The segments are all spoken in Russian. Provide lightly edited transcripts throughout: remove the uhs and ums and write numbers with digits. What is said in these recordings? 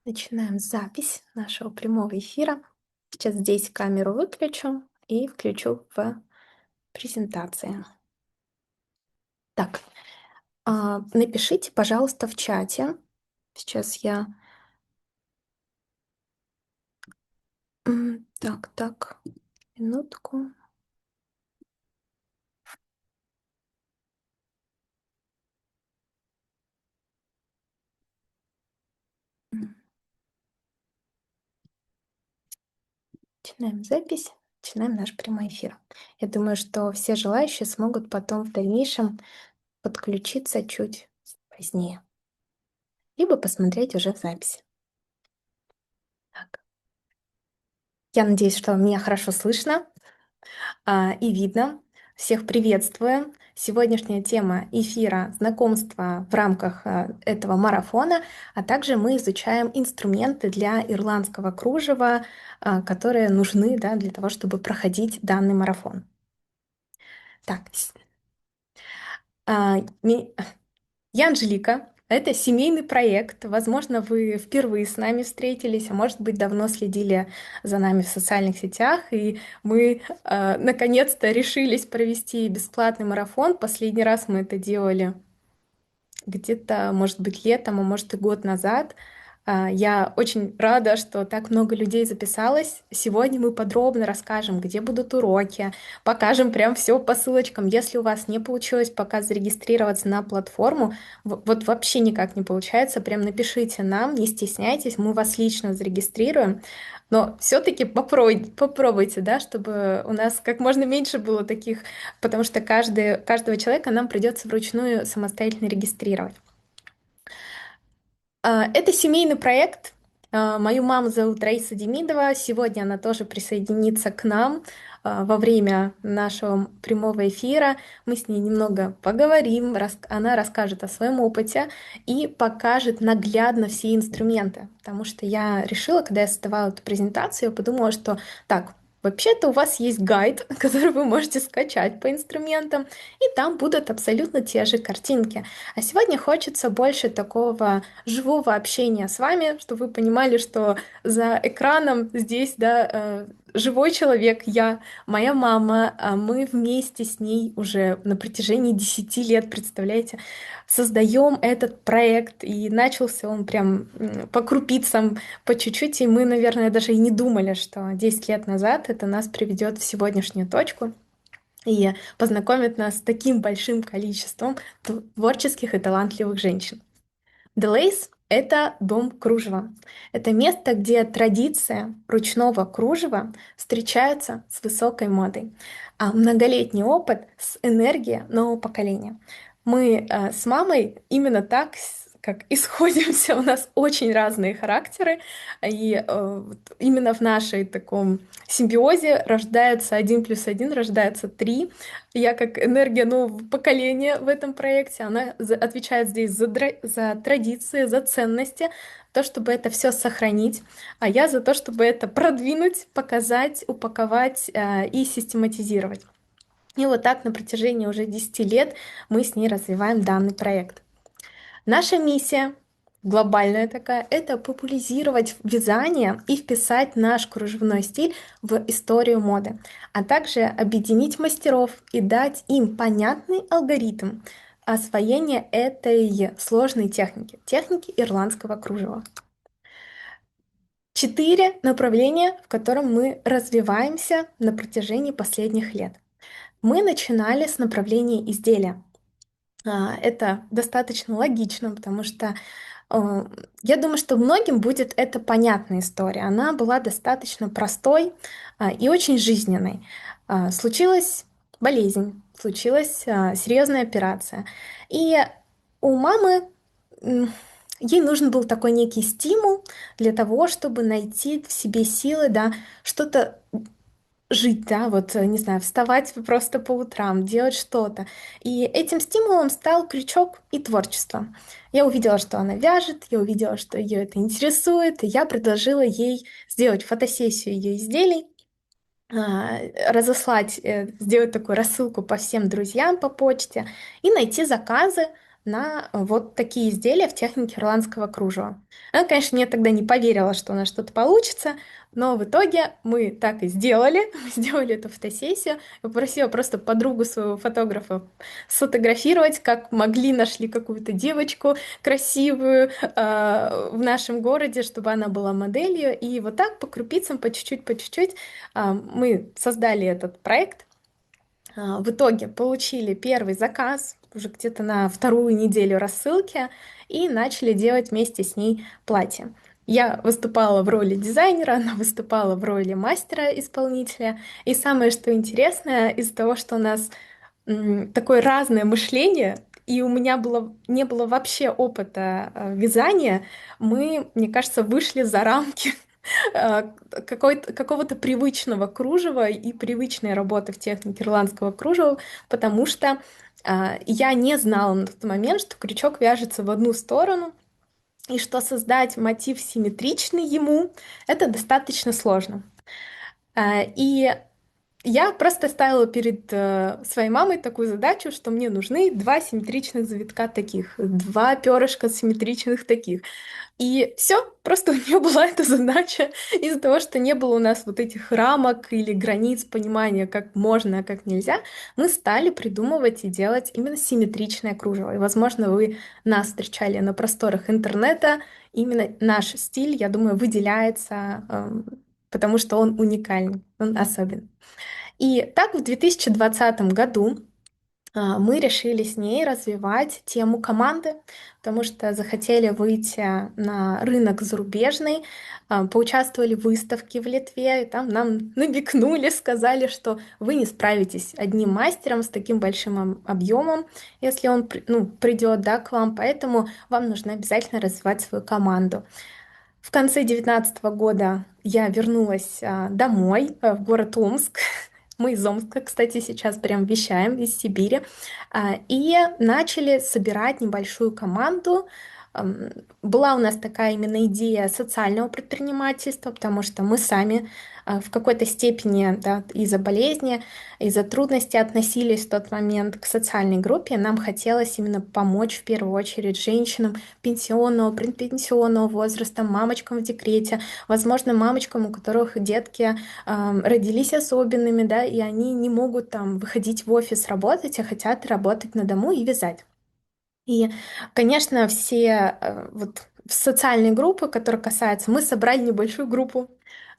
Начинаем запись нашего прямого эфира. Сейчас здесь камеру выключу и включу в презентации. Так, напишите, пожалуйста, в чате. Сейчас я... Так, минутку. Начинаем запись, начинаем наш прямой эфир. Я думаю, что все желающие смогут потом в дальнейшем подключиться чуть позднее, либо посмотреть уже в записи. Так. Я надеюсь, что меня хорошо слышно и видно. Всех приветствую. Сегодняшняя тема эфира — знакомство в рамках этого марафона, а также мы изучаем инструменты для ирландского кружева, которые нужны, да, для того, чтобы проходить данный марафон. Так, а, ми- я Анжелика. Это семейный проект. Возможно, вы впервые с нами встретились, а может быть, давно следили за нами в социальных сетях. И мы наконец-то решились провести бесплатный марафон. Последний раз мы это делали где-то, может быть, летом, а может и год назад. Я очень рада, что так много людей записалось. Сегодня мы подробно расскажем, где будут уроки, покажем прям все по ссылочкам. Если у вас не получилось пока зарегистрироваться на платформу, вот вообще никак не получается, прям напишите нам, не стесняйтесь, мы вас лично зарегистрируем. Но все-таки попробуйте, да, чтобы у нас как можно меньше было таких, потому что каждого человека нам придется вручную самостоятельно регистрировать. Это семейный проект. Мою маму зовут Раиса Демидова. Сегодня она тоже присоединится к нам во время нашего прямого эфира. Мы с ней немного поговорим, она расскажет о своем опыте и покажет наглядно все инструменты. Потому что я решила, когда я создавала эту презентацию, я подумала, что так, вообще-то у вас есть гайд, который вы можете скачать по инструментам, и там будут абсолютно те же картинки. А сегодня хочется больше такого живого общения с вами, чтобы вы понимали, что за экраном здесь, да, живой человек, я, моя мама, а мы вместе с ней уже на протяжении 10 лет, представляете, создаем этот проект, и начался он прям по крупицам, по чуть-чуть, и мы, наверное, даже и не думали, что 10 лет назад это нас приведет в сегодняшнюю точку и познакомит нас с таким большим количеством творческих и талантливых женщин. Делейс — это дом кружева. Это место, где традиция ручного кружева встречается с высокой модой, а многолетний опыт с энергией нового поколения. Мы с мамой именно так как исходимся, у нас очень разные характеры, и вот именно в нашей таком симбиозе рождается 1+1, рождается 3. Я как энергия нового поколения в этом проекте, она отвечает здесь за традиции, за ценности, то, чтобы это все сохранить, а я за то, чтобы это продвинуть, показать, упаковать и систематизировать. И вот так на протяжении уже 10 лет мы с ней развиваем данный проект. Наша миссия глобальная такая — это популяризировать вязание и вписать наш кружевной стиль в историю моды, а также объединить мастеров и дать им понятный алгоритм освоения этой сложной техники ирландского кружева. 4 направления, в котором мы развиваемся на протяжении последних лет. Мы начинали с направления изделия. Это достаточно логично, потому что я думаю, что многим будет это понятная история. Она была достаточно простой и очень жизненной. Случилась болезнь, случилась серьезная операция. И у мамы ей нужен был такой некий стимул для того, чтобы найти в себе силы, да, что-то жить, да, вот, не знаю, вставать просто по утрам, делать что-то. И этим стимулом стал крючок и творчество. Я увидела, что она вяжет, я увидела, что ее это интересует, и я предложила ей сделать фотосессию ее изделий, разослать, сделать такую рассылку по всем друзьям по почте и найти заказы на вот такие изделия в технике ирландского кружева. Она, конечно, мне тогда не поверила, что у нас что-то получится, но в итоге мы так и сделали. Мы сделали эту фотосессию. Я попросила просто подругу своего фотографа сфотографировать, как могли, нашли какую-то девочку красивую в нашем городе, чтобы она была моделью. И вот так по крупицам, по чуть-чуть мы создали этот проект. В итоге получили первый заказ уже где-то на вторую неделю рассылки и начали делать вместе с ней платье. Я выступала в роли дизайнера, она выступала в роли мастера-исполнителя. И самое, что интересное, из-за того, что у нас такое разное мышление, и у меня не было вообще опыта вязания, мы, мне кажется, вышли за рамки какого-то привычного кружева и привычной работы в технике ирландского кружева, потому что я не знала на тот момент, что крючок вяжется в одну сторону, и что создать мотив симметричный ему, это достаточно сложно. И я просто ставила перед своей мамой такую задачу, что мне нужны два симметричных завитка таких, два перышка симметричных таких. И все, просто у нее была эта задача из-за того, что не было у нас вот этих рамок или границ понимания, как можно, а как нельзя, мы стали придумывать и делать именно симметричное кружево. И, возможно, вы нас встречали на просторах интернета. Именно наш стиль, я думаю, выделяется, потому что он уникальный, он особенный. И так в 2020 году мы решили с ней развивать тему команды, потому что захотели выйти на рынок зарубежный, поучаствовали в выставке в Литве, и там нам намекнули, сказали, что вы не справитесь одним мастером с таким большим объемом, если он придет, да, к вам, поэтому вам нужно обязательно развивать свою команду. В конце 2019 года я вернулась домой, в город Омск. Мы из Омска, кстати, сейчас прям вещаем из Сибири. И начали собирать небольшую команду. Была у нас такая именно идея социального предпринимательства, потому что мы сами в какой-то степени, да, из-за болезни, из-за трудностей относились в тот момент к социальной группе. Нам хотелось именно помочь в первую очередь женщинам пенсионного, предпенсионного возраста, мамочкам в декрете, возможно, мамочкам, у которых детки родились особенными, да, и они не могут там выходить в офис работать, а хотят работать на дому и вязать. И, конечно, все вот социальные группы, которые касаются, мы собрали небольшую группу,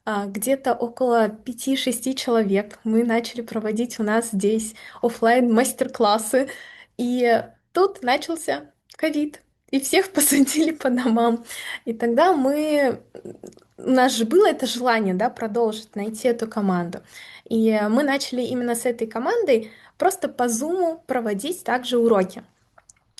где-то около 5-6 человек. Мы начали проводить у нас здесь оффлайн мастер-классы. И тут начался ковид, и всех посадили по домам. И тогда у нас же было это желание, да, продолжить, найти эту команду. И мы начали именно с этой командой просто по Zoom проводить также уроки.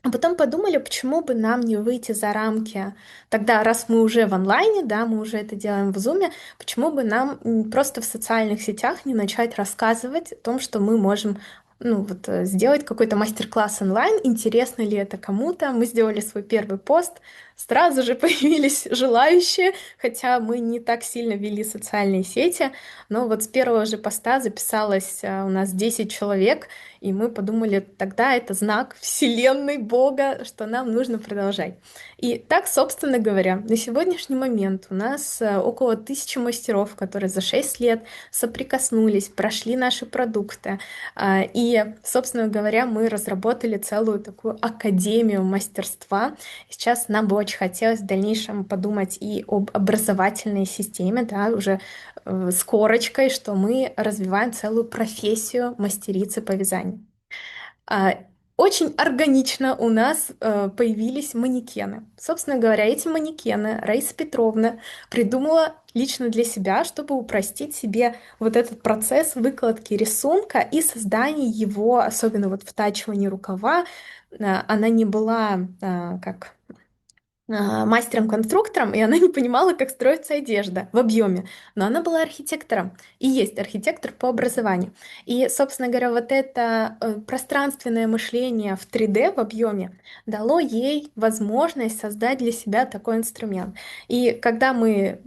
А потом подумали, почему бы нам не выйти за рамки. Тогда, раз мы уже в онлайне, да, мы уже это делаем в Зуме, почему бы нам просто в социальных сетях не начать рассказывать о том, что мы можем сделать какой-то мастер-класс онлайн, интересно ли это кому-то. Мы сделали свой первый пост, сразу же появились желающие, хотя мы не так сильно вели социальные сети, но вот с первого же поста записалось у нас 10 человек, и мы подумали, тогда это знак Вселенной, Бога, что нам нужно продолжать. И так, собственно говоря, на сегодняшний момент у нас около 1000 мастеров, которые за 6 лет соприкоснулись, прошли наши продукты. И, собственно говоря, мы разработали целую такую академию мастерства. Сейчас нам бы очень хотелось в дальнейшем подумать и об образовательной системе, да, уже с корочкой, что мы развиваем целую профессию мастерицы по вязанию. А, Очень органично у нас появились манекены. Собственно говоря, эти манекены Раиса Петровна придумала лично для себя, чтобы упростить себе вот этот процесс выкладки рисунка и создания его, особенно вот втачивания рукава. Она не была как мастером-конструктором, и она не понимала, как строится одежда в объеме. Но она была архитектором и есть архитектор по образованию. И, собственно говоря, вот это пространственное мышление в 3D в объеме дало ей возможность создать для себя такой инструмент. И когда мы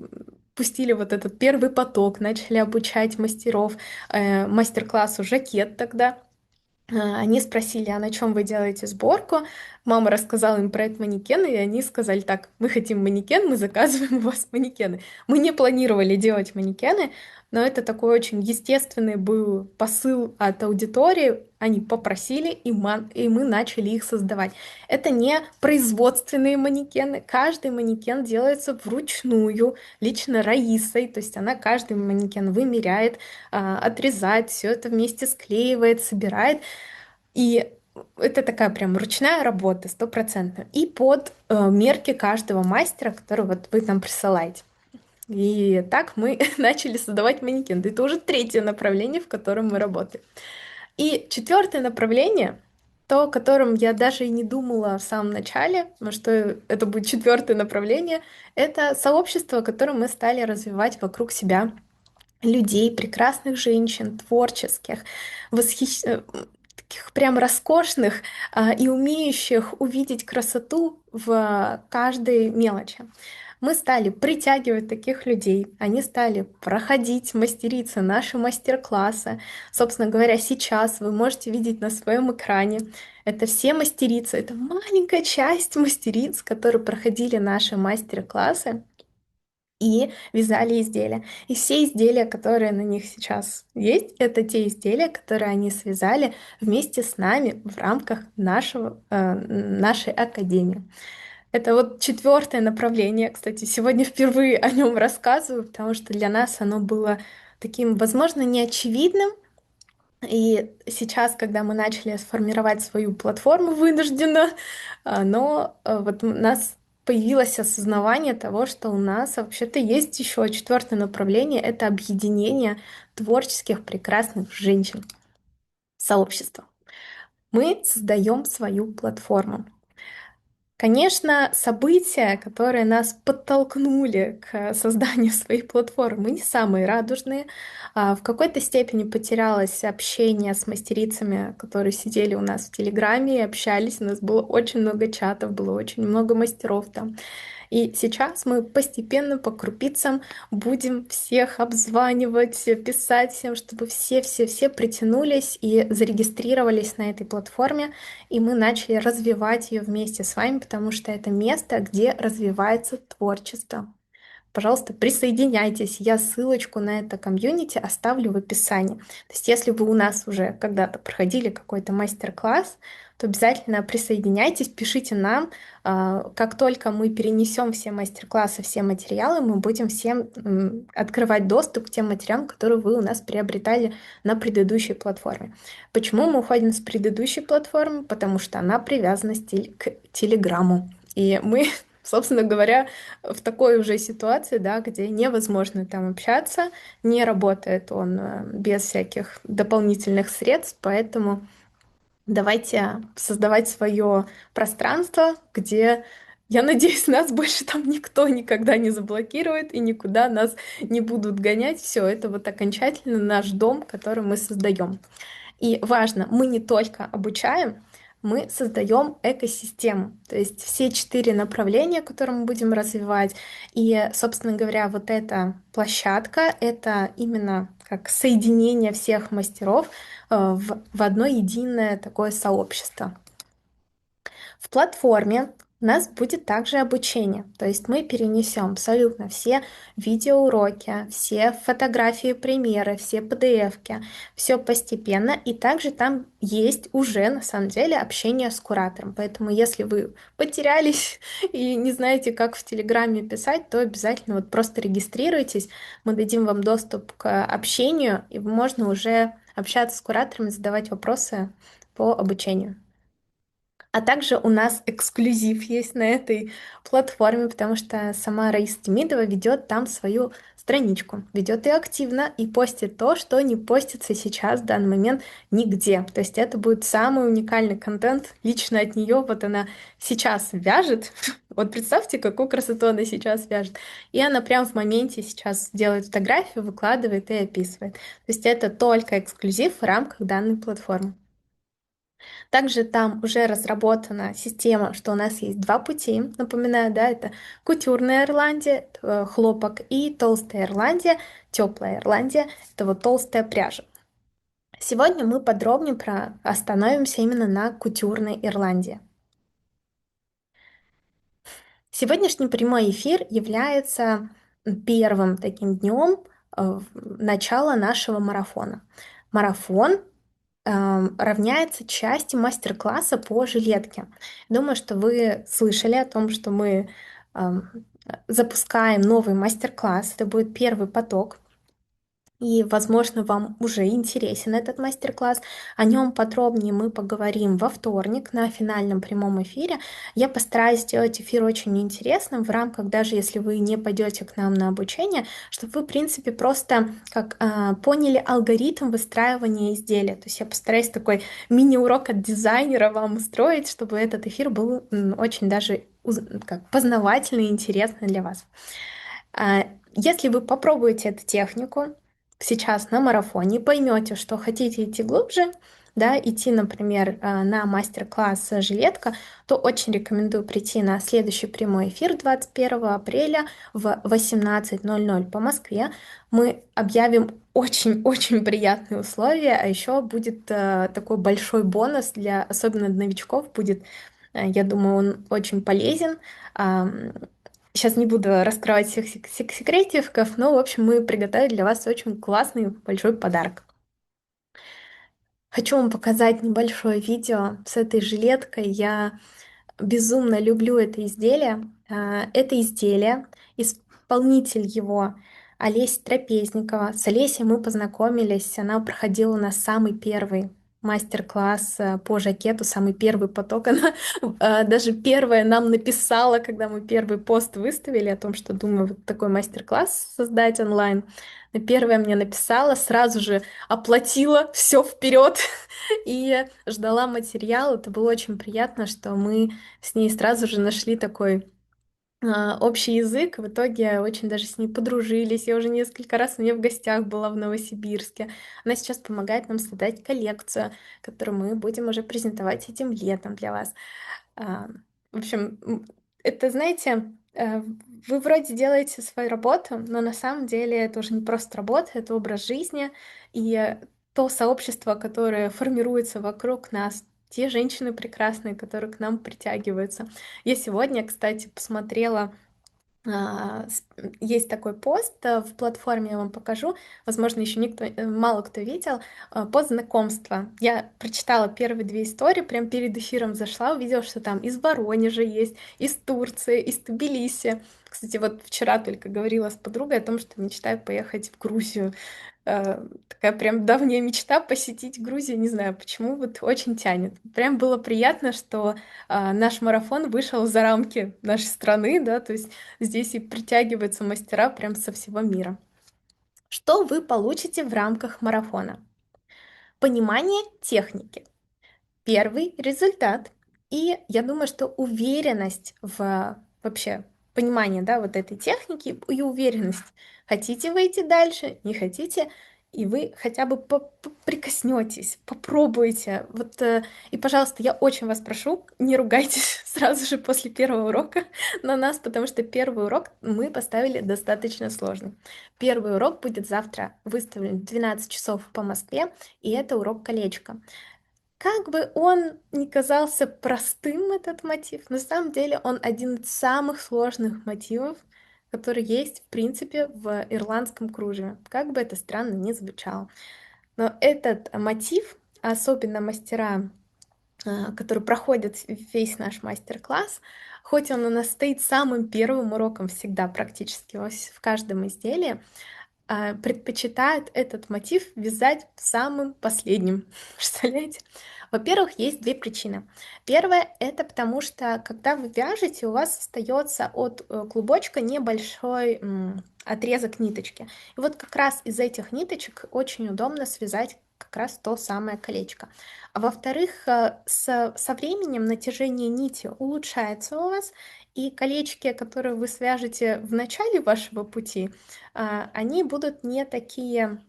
пустили вот этот первый поток, начали обучать мастеров, мастер-классу «Жакет» тогда, они спросили, а на чем вы делаете сборку? Мама рассказала им про этот манекен, и они сказали: так, мы хотим манекен, мы заказываем у вас манекены. Мы не планировали делать манекены, но это такой очень естественный был посыл от аудитории. Они попросили, и мы начали их создавать. Это не производственные манекены. Каждый манекен делается вручную, лично Раисой. То есть она каждый манекен вымеряет, отрезает, все это вместе склеивает, собирает. И это такая прям ручная работа, стопроцентно. И под мерки каждого мастера, который вот вы нам присылаете. И так мы начали создавать манекен. Это уже третье направление, в котором мы работаем. И четвертое направление, то, о котором я даже и не думала в самом начале, но что это будет четвертое направление, это сообщество, которое мы стали развивать вокруг себя, людей, прекрасных женщин, творческих, таких прям роскошных, и умеющих увидеть красоту в каждой мелочи. Мы стали притягивать таких людей, они стали проходить, мастериться наши мастер-классы. Собственно говоря, сейчас вы можете видеть на своем экране. Это все мастерицы, это маленькая часть мастериц, которые проходили наши мастер-классы и вязали изделия. И все изделия, которые на них сейчас есть, это те изделия, которые они связали вместе с нами в рамках нашей академии. Это вот четвертое направление. Кстати, сегодня впервые о нем рассказываю, потому что для нас оно было таким, возможно, неочевидным. И сейчас, когда мы начали сформировать свою платформу вынужденно, но вот у нас появилось осознавание того, что у нас вообще-то есть еще четвертое направление — это объединение творческих прекрасных женщин, сообщества. Мы создаем свою платформу. Конечно, события, которые нас подтолкнули к созданию своей платформы, не самые радужные. В какой-то степени потерялось общение с мастерицами, которые сидели у нас в Телеграме и общались. У нас было очень много чатов, было очень много мастеров там. И сейчас мы постепенно, по крупицам будем всех обзванивать, писать всем, чтобы все-все-все притянулись и зарегистрировались на этой платформе, и мы начали развивать ее вместе с вами, потому что это место, где развивается творчество. Пожалуйста, присоединяйтесь. Я ссылочку на это комьюнити оставлю в описании. То есть, если вы у нас уже когда-то проходили какой-то мастер-класс, то обязательно присоединяйтесь, пишите нам. Как только мы перенесем все мастер-классы, все материалы, мы будем всем открывать доступ к тем материалам, которые вы у нас приобретали на предыдущей платформе. Почему мы уходим с предыдущей платформы? Потому что она привязана к Телеграму. И мы, собственно говоря, в такой уже ситуации, да, где невозможно там общаться, не работает он без всяких дополнительных средств, поэтому давайте создавать свое пространство, где, я надеюсь, нас больше там никто никогда не заблокирует и никуда нас не будут гонять. Все, это вот окончательно наш дом, который мы создаем. И важно, мы не только обучаем, мы создаем экосистему. То есть все четыре направления, которые мы будем развивать. И, собственно говоря, вот эта площадка — это именно как соединение всех мастеров в одно единое такое сообщество. В платформе у нас будет также обучение, то есть мы перенесем абсолютно все видеоуроки, все фотографии, примеры, все PDF-ки, все постепенно, и также там есть уже на самом деле общение с куратором, поэтому если вы потерялись и не знаете, как в Телеграме писать, то обязательно вот просто регистрируйтесь, мы дадим вам доступ к общению, и можно уже общаться с куратором и задавать вопросы по обучению. А также у нас эксклюзив есть на этой платформе, потому что сама Раиса Демидова ведет там свою страничку, ведет ее активно и постит то, что не постится сейчас в данный момент нигде. То есть это будет самый уникальный контент лично от нее. Вот она сейчас вяжет. Вот представьте, какую красоту она сейчас вяжет. И она прям в моменте сейчас делает фотографию, выкладывает и описывает. То есть это только эксклюзив в рамках данной платформы. Также там уже разработана система, что у нас есть два пути, напоминаю, да, это кутюрная Ирландия, это, хлопок, и толстая Ирландия, теплая Ирландия, это вот толстая пряжа. Сегодня мы подробнее остановимся именно на кутюрной Ирландии. Сегодняшний прямой эфир является первым таким днем начала нашего марафона. Марафон равняется части мастер-класса по жилетке. Думаю, что вы слышали о том, что мы ам, запускаем новый мастер-класс. Это будет первый поток. И, возможно, вам уже интересен этот мастер-класс. О нем подробнее мы поговорим во вторник на финальном прямом эфире. Я постараюсь сделать эфир очень интересным в рамках, даже если вы не пойдете к нам на обучение, чтобы вы, в принципе, просто поняли алгоритм выстраивания изделия. То есть я постараюсь такой мини-урок от дизайнера вам устроить, чтобы этот эфир был очень даже как познавательный и интересный для вас. Если вы попробуете эту технику сейчас на марафоне, поймете, что хотите идти глубже, да, идти, например, на мастер-класс «Жилетка», то очень рекомендую прийти на следующий прямой эфир 21 апреля в 18:00 по Москве. Мы объявим очень-очень приятные условия, а еще будет такой большой бонус для особенно новичков, будет, я думаю, он очень полезен. Сейчас не буду раскрывать всех секретиков, но, в общем, мы приготовили для вас очень классный большой подарок. Хочу вам показать небольшое видео с этой жилеткой. Я безумно люблю это изделие. Это изделие, исполнитель его Олеся Трапезникова. С Олесей мы познакомились, она проходила у нас самый первый мастер-класс по жакету, самый первый поток. Она даже первая нам написала, когда мы первый пост выставили о том, что думаю вот такой мастер-класс создать онлайн. Первая мне написала, сразу же оплатила все вперед и ждала материал. Это было очень приятно, что мы с ней сразу же нашли такой общий язык. В итоге очень даже с ней подружились. Я уже несколько раз у нее в гостях была в Новосибирске. Она сейчас помогает нам создать коллекцию, которую мы будем уже презентовать этим летом для вас. А, В общем, это, знаете, вы вроде делаете свою работу, но на самом деле это уже не просто работа, это образ жизни и то сообщество, которое формируется вокруг нас, те женщины прекрасные, которые к нам притягиваются. Я сегодня, кстати, посмотрела есть такой пост в платформе, я вам покажу. Возможно, еще мало кто видел. Пост знакомства. Я прочитала первые две истории, прям перед эфиром зашла, увидела, что там из Воронежа есть, из Турции, из Тбилиси. Кстати, вот вчера только говорила с подругой о том, что мечтаю поехать в Грузию. Такая прям давняя мечта посетить Грузию, не знаю почему, вот очень тянет. Прям было приятно, что наш марафон вышел за рамки нашей страны, да, то есть здесь и притягиваются мастера прям со всего мира. Что вы получите в рамках марафона? Понимание техники, первый результат. И я думаю, что уверенность в вообще понимание, да, вот этой техники и уверенность. Хотите выйти дальше, не хотите, и вы хотя бы прикоснетесь, попробуйте. Вот, и, пожалуйста, я очень вас прошу, не ругайтесь сразу же после первого урока на нас, потому что первый урок мы поставили достаточно сложный. Первый урок будет завтра выставлен в 12 часов по Москве, и это урок колечко. Как бы он ни казался простым, этот мотив, на самом деле он один из самых сложных мотивов, который есть, в принципе, в ирландском кружеве. Как бы это странно ни звучало. Но этот мотив, особенно мастера, которые проходят весь наш мастер-класс, хоть он у нас стоит самым первым уроком всегда практически в каждом изделии, предпочитают этот мотив вязать самым последним. Представляете? Во-первых, есть две причины. Первая — это потому что, когда вы вяжете, у вас остается от клубочка небольшой отрезок ниточки. И вот как раз из этих ниточек очень удобно связать как раз то самое колечко. А во-вторых, со временем натяжение нити улучшается у вас, и колечки, которые вы свяжете в начале вашего пути, они будут не такие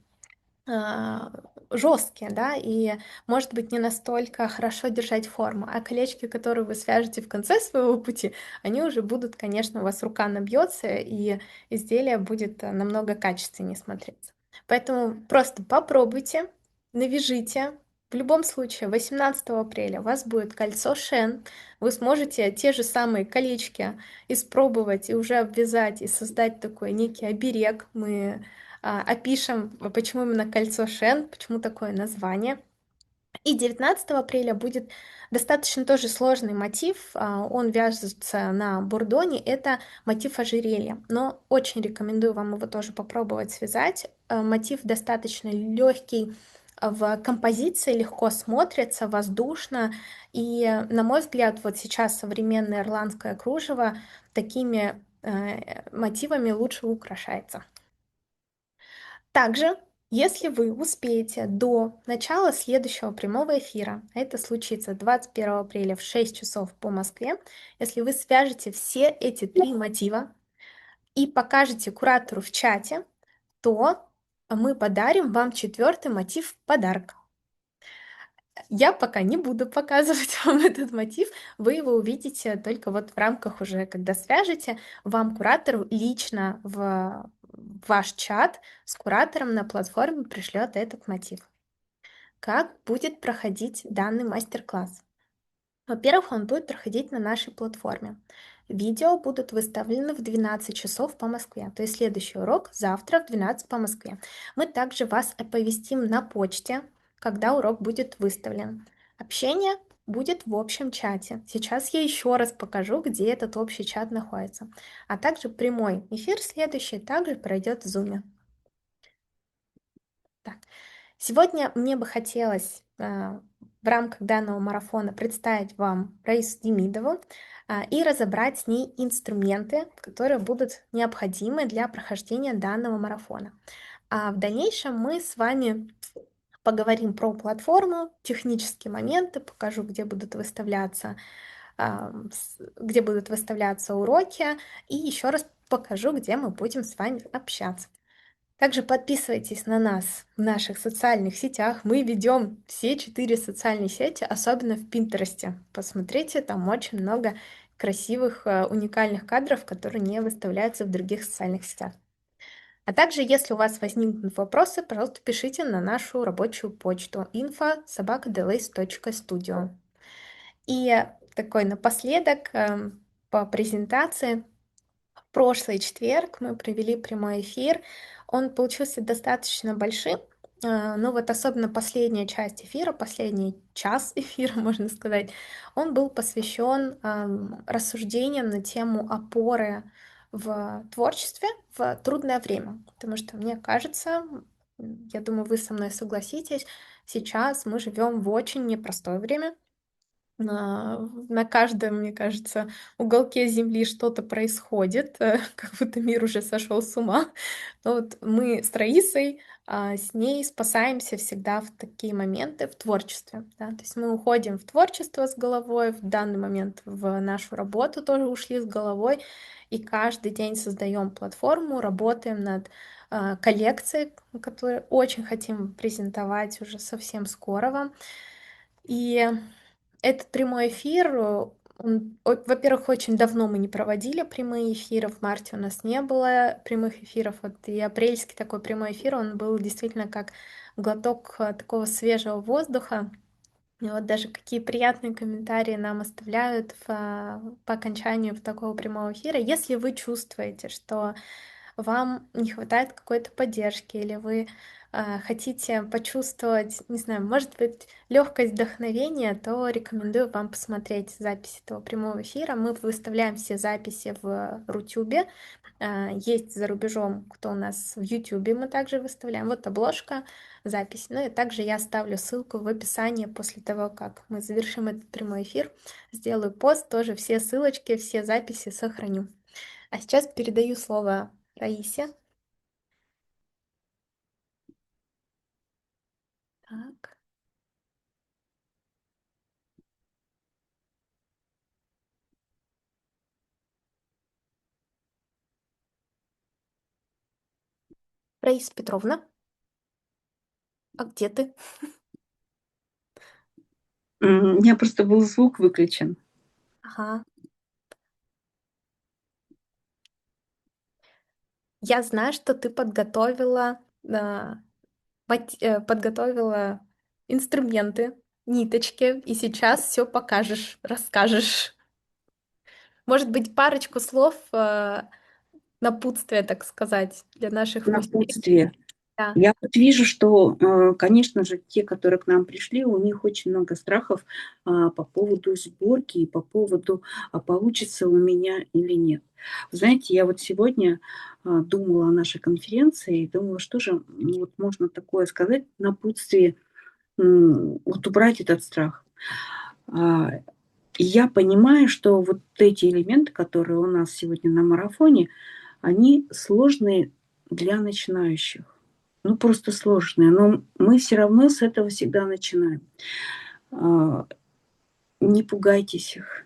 жесткие, да, и, может быть, не настолько хорошо держать форму. А колечки, которые вы свяжете в конце своего пути, они уже будут, конечно, у вас рука набьется, и изделие будет намного качественнее смотреться. Поэтому просто попробуйте, навяжите, В любом случае, 18 апреля у вас будет кольцо Шен. Вы сможете те же самые колечки испробовать и уже обвязать и создать такой некий оберег. Мы опишем, почему именно кольцо Шен, почему такое название. И 19 апреля будет достаточно тоже сложный мотив. Он вяжется на бурдоне. Это мотив ожерелья. Но очень рекомендую вам его тоже попробовать связать. Мотив достаточно легкий в композиции, легко смотрится, воздушно. И, на мой взгляд, вот сейчас современное ирландское кружево такими мотивами лучше украшается. Также, если вы успеете до начала следующего прямого эфира, а это случится 21 апреля в 6 часов по Москве, если вы свяжете все эти три мотива и покажете куратору в чате, то мы подарим вам четвертый мотив в подарок. Я пока не буду показывать вам этот мотив, вы его увидите только вот в рамках уже, когда свяжете, вам куратору лично в ваш чат с куратором на платформе пришлет этот мотив. Как будет проходить данный мастер-класс? Во-первых, он будет проходить на нашей платформе. Видео будут выставлены в 12 часов по Москве, то есть следующий урок завтра в 12 по Москве. Мы также вас оповестим на почте, когда урок будет выставлен. Общение будет в общем чате. Сейчас я еще раз покажу, где этот общий чат находится. А также прямой эфир следующий также пройдет в Zoom. Так. Сегодня мне бы хотелось в рамках данного марафона представить вам Раису Демидову и разобрать с ней инструменты, которые будут необходимы для прохождения данного марафона. А в дальнейшем мы с вами поговорим про платформу, технические моменты, покажу, где будут выставляться уроки, и еще раз покажу, где мы будем с вами общаться. Также подписывайтесь на нас в наших социальных сетях. Мы ведем все 4 социальные сети, особенно в Пинтересте. Посмотрите, там очень много красивых, уникальных кадров, которые не выставляются в других социальных сетях. А также, если у вас возникнут вопросы, пожалуйста, пишите на нашу рабочую почту info@delays.studio. И такой напоследок по презентации. В прошлый четверг мы провели прямой эфир. Он получился достаточно большим, но вот особенно последняя часть эфира, последний час эфира, можно сказать, он был посвящен рассуждениям на тему опоры в творчестве в трудное время. Потому что мне кажется, я думаю, вы со мной согласитесь, сейчас мы живем в очень непростое время. На каждом, мне кажется, уголке Земли что-то происходит, как будто мир уже сошел с ума. Но вот мы с Раисой, с ней спасаемся всегда в такие моменты в творчестве. Да? То есть мы уходим в творчество с головой, в данный момент в нашу работу тоже ушли с головой, и каждый день создаем платформу, работаем над коллекцией, которую очень хотим презентовать уже совсем скоро вам. И этот прямой эфир, во-первых, очень давно мы не проводили прямые эфиры, в марте у нас не было прямых эфиров, вот и апрельский такой прямой эфир, он был действительно как глоток такого свежего воздуха. И вот даже какие приятные комментарии нам оставляют по окончанию такого прямого эфира. Если вы чувствуете, что вам не хватает какой-то поддержки, или вы хотите почувствовать, не знаю, может быть, легкость вдохновения, то рекомендую вам посмотреть запись этого прямого эфира. Мы выставляем все записи в Рутюбе. Есть за рубежом, кто у нас в Ютубе, мы также выставляем. Вот обложка, запись. Ну и также я оставлю ссылку в описании после того, как мы завершим этот прямой эфир. Сделаю пост, тоже все ссылочки, все записи сохраню. А сейчас передаю слово Раисе. Так. Раиса Петровна, а где ты? У меня просто был звук выключен. Ага. Я знаю, что ты подготовила инструменты, ниточки, и сейчас все покажешь, расскажешь. Может быть, парочку слов напутствия, так сказать, для наших мастеров. Напутствие. Да. Я вот вижу, что, конечно же, те, которые к нам пришли, у них очень много страхов по поводу сборки и по поводу, а получится у меня или нет. Вы знаете, я вот сегодня думала о нашей конференции и думала, что же вот можно такое сказать, напутствие, вот убрать этот страх. А, и я понимаю, что вот эти элементы, которые у нас сегодня на марафоне, они сложные для начинающих. Ну, просто сложные. Но мы все равно с этого всегда начинаем. А, Не пугайтесь их.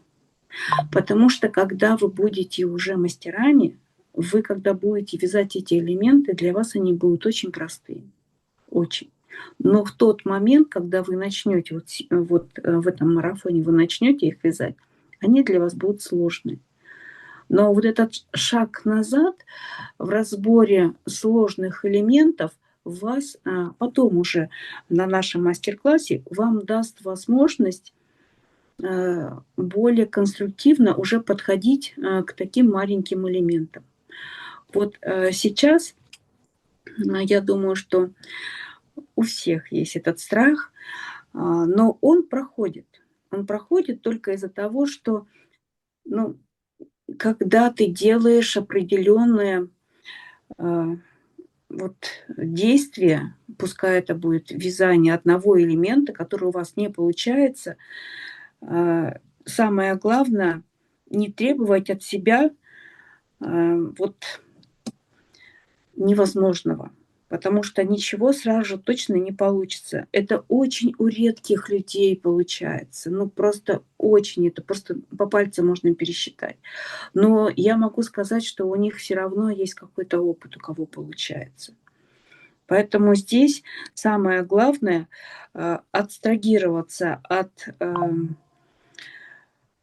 Потому что когда вы будете уже мастерами, вы когда будете вязать эти элементы, для вас они будут очень простые. Очень. Но в тот момент, когда вы начнете в этом марафоне, вы начнете их вязать, они для вас будут сложные. Но вот этот шаг назад в разборе сложных элементов вас потом уже на нашем мастер-классе вам даст возможность более конструктивно уже подходить к таким маленьким элементам. Вот сейчас я думаю, что у всех есть этот страх, но он проходит. Он проходит только из-за того, что, ну, когда ты делаешь определенные вот действие, пускай это будет вязание одного элемента, который у вас не получается, самое главное не требовать от себя вот невозможного, потому что ничего сразу же точно не получится. Это очень у редких людей получается, ну просто очень, это просто по пальцам можно пересчитать. Но я могу сказать, что у них все равно есть какой-то опыт, у кого получается. Поэтому здесь самое главное абстрагироваться от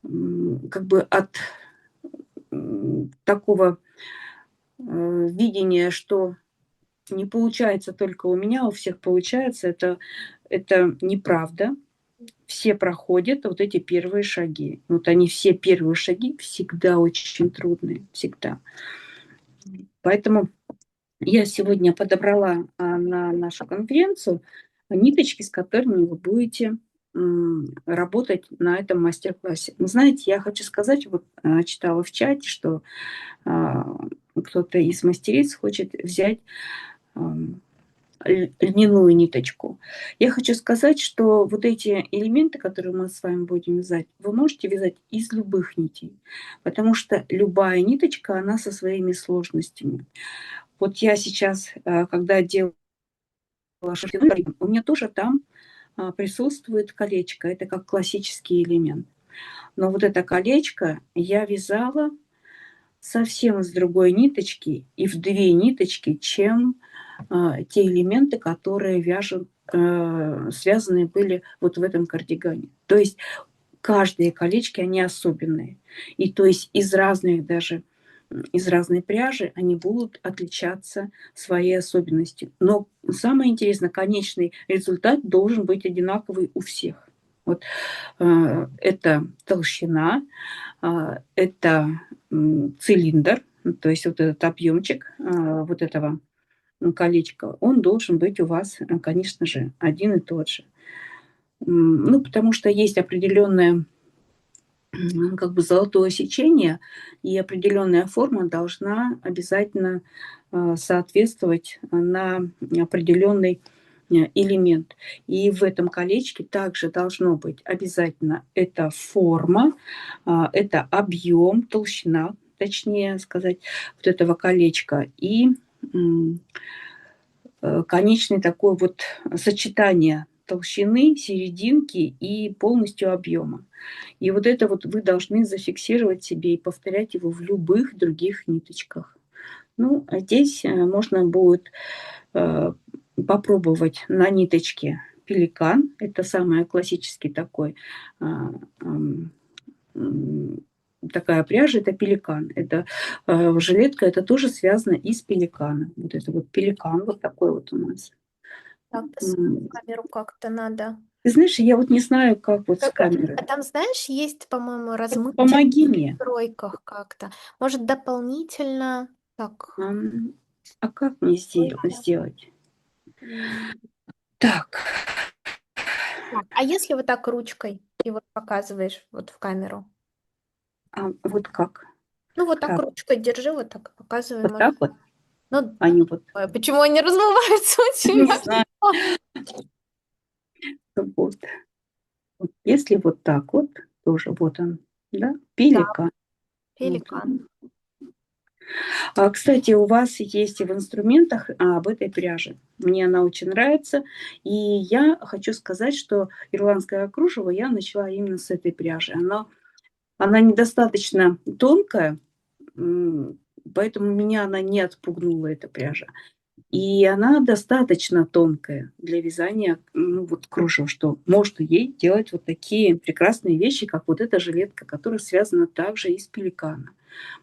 как бы от такого видения, что не получается только у меня, у всех получается. Это неправда. Все проходят вот эти первые шаги. Вот они все первые шаги всегда очень трудные, всегда. Поэтому я сегодня подобрала на нашу конференцию ниточки, с которыми вы будете работать на этом мастер-классе. Но знаете, я хочу сказать, вот читала в чате, что кто-то из мастериц хочет взять льняную ниточку. Я хочу сказать, что вот эти элементы, которые мы с вами будем вязать, вы можете вязать из любых нитей, потому что любая ниточка, она со своими сложностями. Вот я сейчас, когда делала шерстяной, у меня тоже там присутствует колечко. Это как классический элемент. Но вот это колечко я вязала совсем из другой ниточки и в две ниточки, чем те элементы, которые связаны были вот в этом кардигане. То есть каждые колечки, они особенные. И то есть из разных даже из разной пряжи они будут отличаться своей особенностью. Но самое интересное, конечный результат должен быть одинаковый у всех. Вот это толщина, это цилиндр, то есть вот этот объемчик вот этого колечка, он должен быть у вас, конечно же, один и тот же. Ну, потому что есть определенное как бы золотое сечение, и определенная форма должна обязательно соответствовать на определенный элемент. И в этом колечке также должно быть обязательно эта форма, это объем, толщина, точнее сказать, вот этого колечка и конечный такой вот сочетание толщины, серединки и полностью объема. И вот это вот вы должны зафиксировать себе и повторять его в любых других ниточках. Ну, а здесь можно будет попробовать на ниточке пеликан. Это самый классический такой такая пряжа, это пеликан. Это жилетка, это тоже связано из пеликана. Вот это вот пеликан вот такой вот у нас. Так, посмотрим М, камеру как-то надо. Ты знаешь, я вот не знаю, как вот с А камерой. там, знаешь, есть, по-моему, размытие Помоги в мне. настройках как-то. Может, дополнительно. Так. Ам, А как мне Настройки. сделать? М, Так, Так, а если вот так ручкой и вот показываешь вот в камеру? вот как? Ну, вот так Так, ручкой держи, вот так и показывай, вот может. так вот, Ну, а не вот, ой, почему они размываются у не тебя? знаю, вот. Вот если вот так вот, тоже вот он, да, Да, пеликан. Вот пеликан. он. Кстати, у вас есть и в инструментах об этой пряже. Мне она очень нравится. И я хочу сказать, что ирландское кружево я начала именно с этой пряжи. Она недостаточно тонкая, м, поэтому меня она не отпугнула, эта пряжа. И она достаточно тонкая для вязания, ну, вот кружева, что можно ей делать вот такие прекрасные вещи, как вот эта жилетка, которая связана также из пеликана.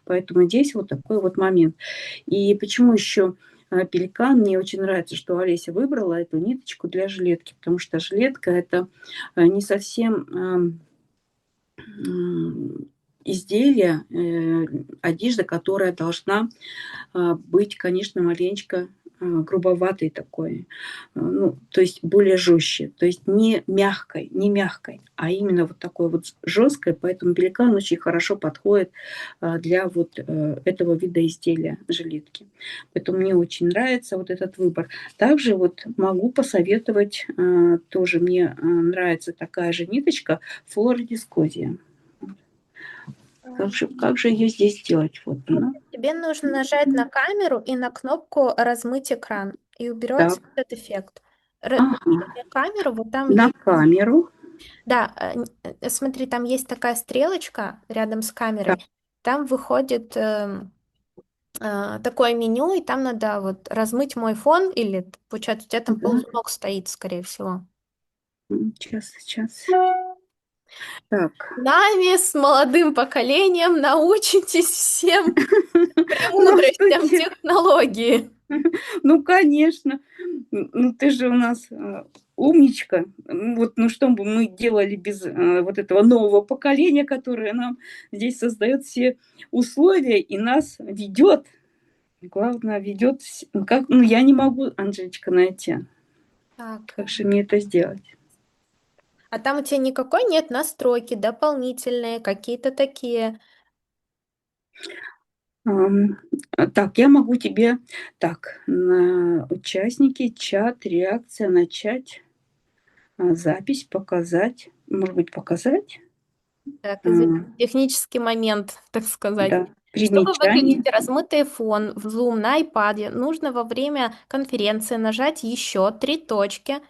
Поэтому здесь вот такой вот момент. И почему еще пеликан? Мне очень нравится, что Олеся выбрала эту ниточку для жилетки, потому что жилетка это не совсем изделие, одежда, которая должна быть, конечно, маленечко грубоватой такой, ну, то есть более жестче, то есть не мягкой, а именно вот такой вот жесткой, поэтому пеликан очень хорошо подходит для вот этого вида изделия жилетки. Поэтому мне очень нравится вот этот выбор. Также вот могу посоветовать, тоже мне нравится такая же ниточка Флора Дискозия. Как же ее здесь делать? Вот она. Тебе нужно нажать на камеру и на кнопку «Размыть экран», и уберется Так, этот эффект. ага. Нажми камеру, вот там На есть... камеру. Да, смотри, там есть такая стрелочка рядом с Так, камерой. Там выходит такое меню, и там надо вот размыть мой фон, или, получается, у тебя там да. ползунок стоит, скорее всего. Сейчас. Так. Нами с молодым поколением научитесь всем Ну, что премудростям те? технологии. Ну, конечно. Ну, ты же у нас, умничка. Вот, ну, что бы мы делали без, вот этого нового поколения, которое нам здесь создает все условия и нас ведет. Главное, ведет ну, как ну, я не могу, Анжелечка, найти. Так. Как же мне это сделать? А там у тебя никакой нет настройки дополнительные, какие-то такие. Ам, так, я могу тебе так, на участники, чат, реакция, начать, запись, показать. Может быть, показать? Так, А, извини, технический момент, так сказать. да, Чтобы примечание. выключить размытый фон в Zoom на iPad, нужно во время конференции нажать еще три точки,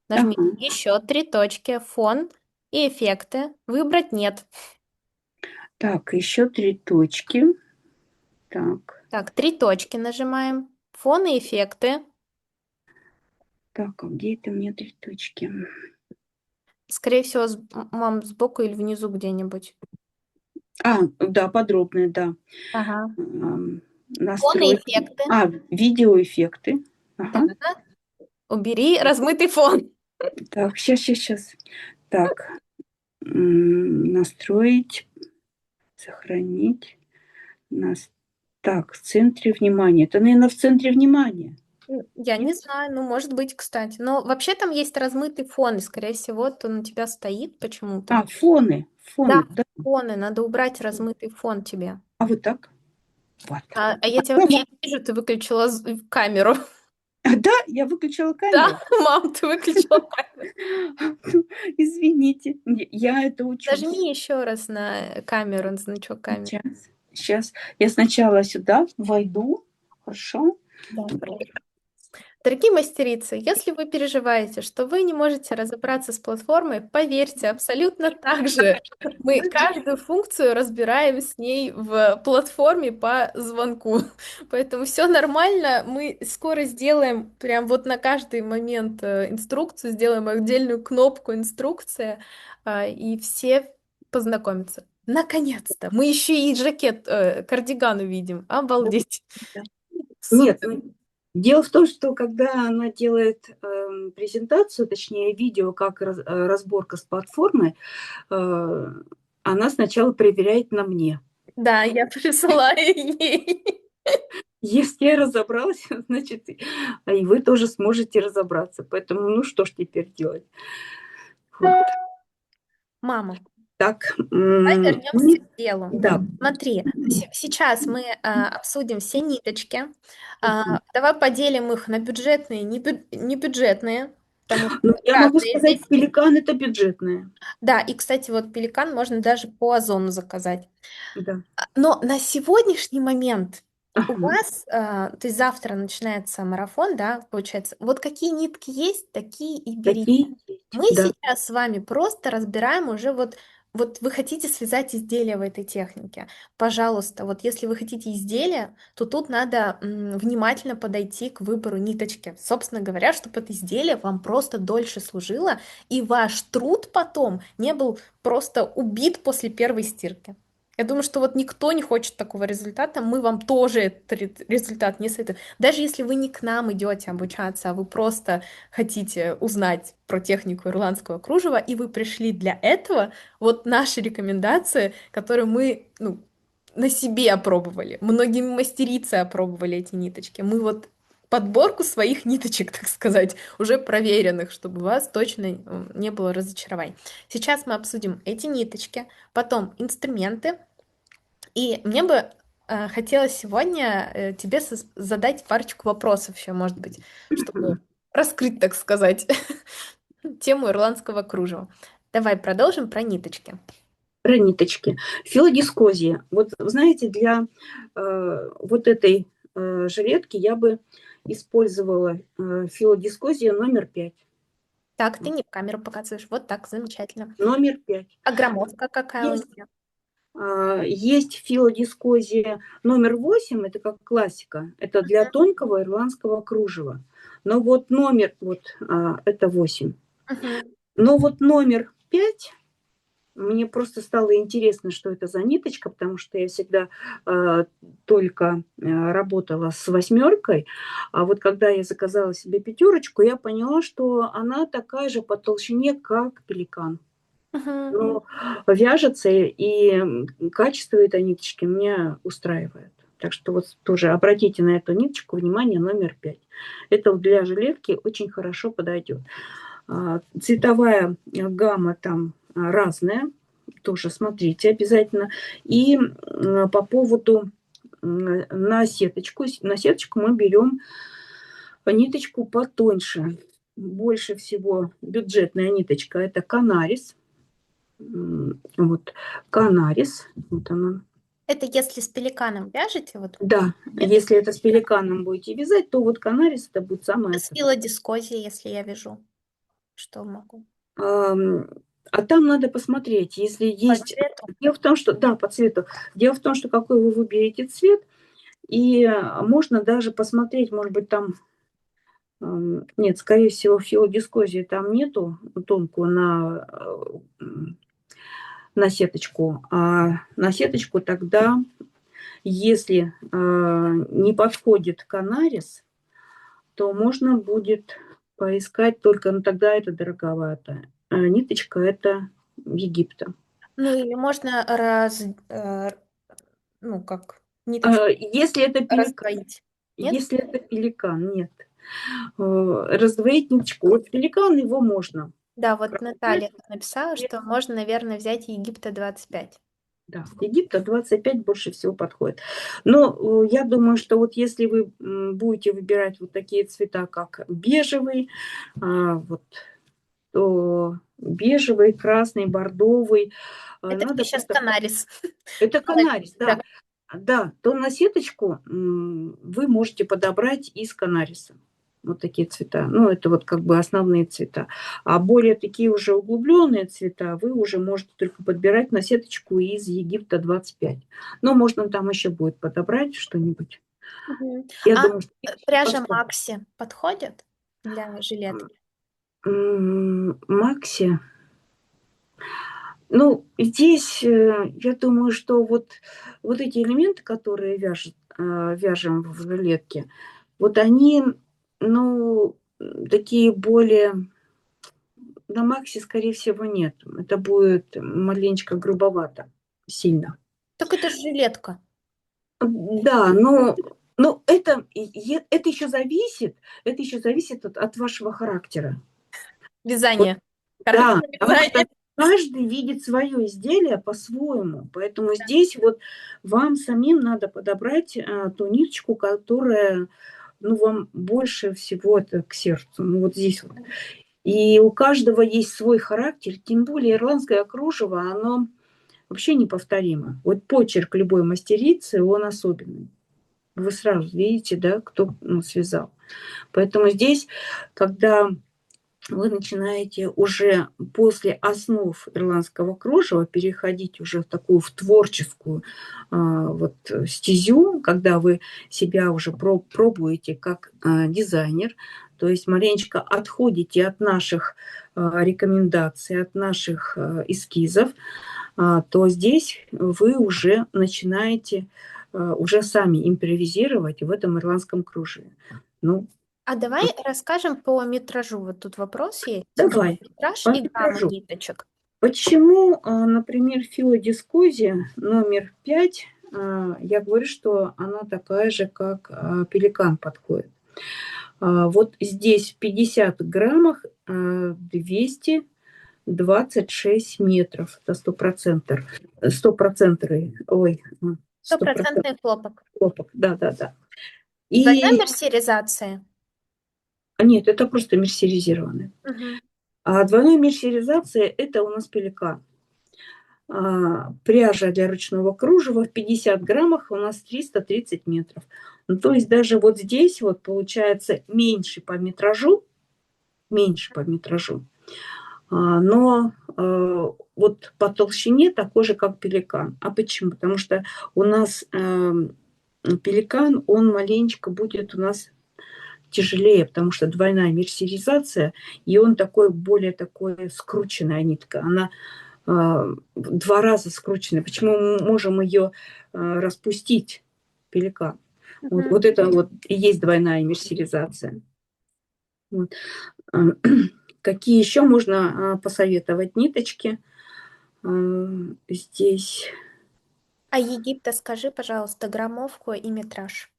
нажми Ага. еще три точки, фон и эффекты, выбрать нет. Так, еще 3 точки. Так, Так, три точки нажимаем, фон и эффекты. так, а где это у меня 3 точки? Скорее всего, мам, сбоку или внизу где-нибудь. Да, подробные, да. Ага. Фон и Настройки. эффекты. Видеоэффекты. Да. Ага. Убери размытый фон. Так, сейчас. Так, настроить, сохранить. Нас Так, в центре внимания. Это, наверно, в центре внимания. Я Нет? не знаю, ну, может быть, кстати. Но вообще там есть размытый фон, и, скорее всего, он у тебя стоит почему-то. Фоны, Да, да. фоны, надо убрать размытый фон тебе. А вот так? Вот. А я тебя вообще не вижу, ты выключила камеру. Да, я выключила Да, камеру. мам, ты выключила камеру. Извините, я это учусь. Нажми еще раз на камеру, на значок камеры. Сейчас. Я сначала сюда войду. Хорошо? Да. Дорогие мастерицы, если вы переживаете, что вы не можете разобраться с платформой, поверьте, абсолютно так же. Мы каждую функцию разбираем с ней в платформе по звонку. Поэтому все нормально. Мы скоро сделаем прям вот на каждый момент инструкцию, сделаем отдельную кнопку инструкция, и все познакомятся. Наконец-то! Мы еще и кардиган увидим. Обалдеть! Да. Нет, Супер! Дело в том, что когда она делает презентацию, точнее видео, как разборка с платформой, э, она сначала проверяет на мне. Да, я присылаю ей. Если я разобралась, значит, и вы тоже сможете разобраться. Поэтому, ну что ж теперь делать? Вот. Мама, Так, давай вернемся к делу. да. Смотри, сейчас мы обсудим все ниточки. Мгм. Давай поделим их на бюджетные, небюджетные, потому Ну, что я могу разные сказать, здесь есть. пеликан это бюджетное. Да, и, кстати, вот пеликан можно даже по Озону заказать. Да. Но на сегодняшний момент у Ага. вас, то есть завтра начинается марафон, да, получается. Вот какие нитки есть, такие и берите. Такие есть. Мы Да. сейчас с вами просто разбираем уже вот вы хотите связать изделие в этой технике. Пожалуйста, вот если вы хотите изделие, то тут надо внимательно подойти к выбору ниточки. Собственно говоря, чтобы это изделие вам просто дольше служило, и ваш труд потом не был просто убит после первой стирки. Я думаю, что вот никто не хочет такого результата, мы вам тоже этот результат не советуем. Даже если вы не к нам идете обучаться, а вы просто хотите узнать про технику ирландского кружева, и вы пришли для этого, вот наши рекомендации, которые мы, ну, на себе опробовали, многие мастерицы опробовали эти ниточки. Мы вот подборку своих ниточек, так сказать, уже проверенных, чтобы у вас точно не было разочарований. Сейчас мы обсудим эти ниточки, потом инструменты, и мне бы хотелось сегодня тебе задать парочку вопросов еще, может быть, чтобы раскрыть, так сказать, тему ирландского кружева. Давай продолжим про ниточки. Про ниточки. Филодискозия. Вот, знаете, для вот этой жилетки я бы использовала филодискозию номер 5. Так, ты не в камеру показываешь. Вот так, замечательно. Номер 5. А громовка какая у Есть, нее? есть филодискозия номер 8, это как классика. Это для тонкого ирландского кружева. Но вот номер, вот это 8. Мгм. Но вот номер 5. Мне просто стало интересно, что это за ниточка, потому что я всегда только работала с восьмеркой, а вот когда я заказала себе пятерочку, я поняла, что она такая же по толщине, как пеликан. Мгм. Но вяжется, и качество этой ниточки меня устраивает. Так что вот тоже обратите на эту ниточку внимание, номер 5. Это вот для жилетки очень хорошо подойдет. Цветовая гамма там разная, тоже смотрите обязательно. И по поводу на сеточку мы берем ниточку потоньше. Больше всего бюджетная ниточка – это канарис. Вот канарис, вот она. Это если с пеликаном вяжете, вот Да, это если это с пеликаном будете вязать, то вот канарис это будет самое с то. филодискозией, если я вяжу. Что могу? Ам, а там надо посмотреть, если По есть. цвету? Дело в том, что да, по цвету. Дело в том, что какой вы выберете цвет, и можно даже посмотреть, может быть, там, нет, скорее всего, филодискозии там нету тонкую на сеточку. А на сеточку тогда, если не подходит канарис, то можно будет поискать только, но тогда это дороговато. Ниточка это Египта. Ну или можно ну как, ниточку Если это пеликан, раздвоить. Нет? если это пеликан, нет. Раздвоить ниточку. Вот пеликан его можно. Да, вот Продать. Наталья тут написала, что можно, наверное, взять Египта 25. Да, Египта 25 больше всего подходит. Но я думаю, что вот если вы будете выбирать вот такие цвета, как бежевый, вот, то бежевый, красный, бордовый, Это где надо сейчас просто... Канарис? Это канарис, Да. да. Да, то на сеточку вы можете подобрать из канариса. Вот такие цвета. Ну, это вот как бы основные цвета. А более такие уже углубленные цвета вы уже можете только подбирать на сеточку из Египта 25. Но можно там еще будет подобрать что-нибудь. Мгм. Я А думаю, что пряжа подходит. Макси подходит для жилетки? Макси. Ну, здесь, я думаю, что вот эти элементы, которые вяжем в жилетке, Вот они, ну, такие более на Максе, скорее всего, нет. Это будет маленечко грубовато, сильно. Так это же жилетка. Да, но это еще зависит от вашего характера. Вот, Вязание. да, Характер потому что вязания. каждый видит свое изделие по-своему. Поэтому здесь вот вам самим надо подобрать, ту ниточку, которая, ну, вам больше всего это к сердцу. Ну, вот здесь вот. И у каждого есть свой характер, тем более ирландское кружево, оно вообще неповторимо. Вот почерк любой мастерицы, он особенный. Вы сразу видите, да, кто, ну, связал. Поэтому здесь, когда вы начинаете уже после основ ирландского кружева переходить уже в такую в творческую вот стезю, когда вы себя уже пробуете как дизайнер, то есть маленечко отходите от наших рекомендаций, от наших эскизов, то здесь вы уже начинаете уже сами импровизировать в этом ирландском кружеве. Ну, А давай расскажем по метражу. Вот тут вопрос есть. давай, Метраж по и гамма метражу. ниточек. Почему, например, филодискозия номер 5, я говорю, что она такая же, как пеликан подходит. Вот здесь в 50 граммах 226 метров. Это 100%. 100%. Ой, 100% Стопроцентный хлопок. хлопок. Да-да-да. Двойная И мерсеризация. нет, это просто мерсеризированное. Мгм. А двойная мерсеризация – это у нас пеликан. Пряжа для ручного кружева в 50 граммах у нас 330 метров. Ну, то есть даже вот здесь вот получается меньше по метражу, но вот по толщине такой же, как пеликан. А почему? Потому что у нас пеликан, он маленечко будет у нас тяжелее, потому что двойная мерсеризация, и он такой, более такой скрученная нитка. Она в 2 раза скрученная. Почему мы можем ее распустить, пеликан? Вот, Мгм. вот это вот и есть двойная мерсеризация. Вот. Какие еще можно посоветовать ниточки? Здесь, А Египта скажи, пожалуйста, граммовку и метраж.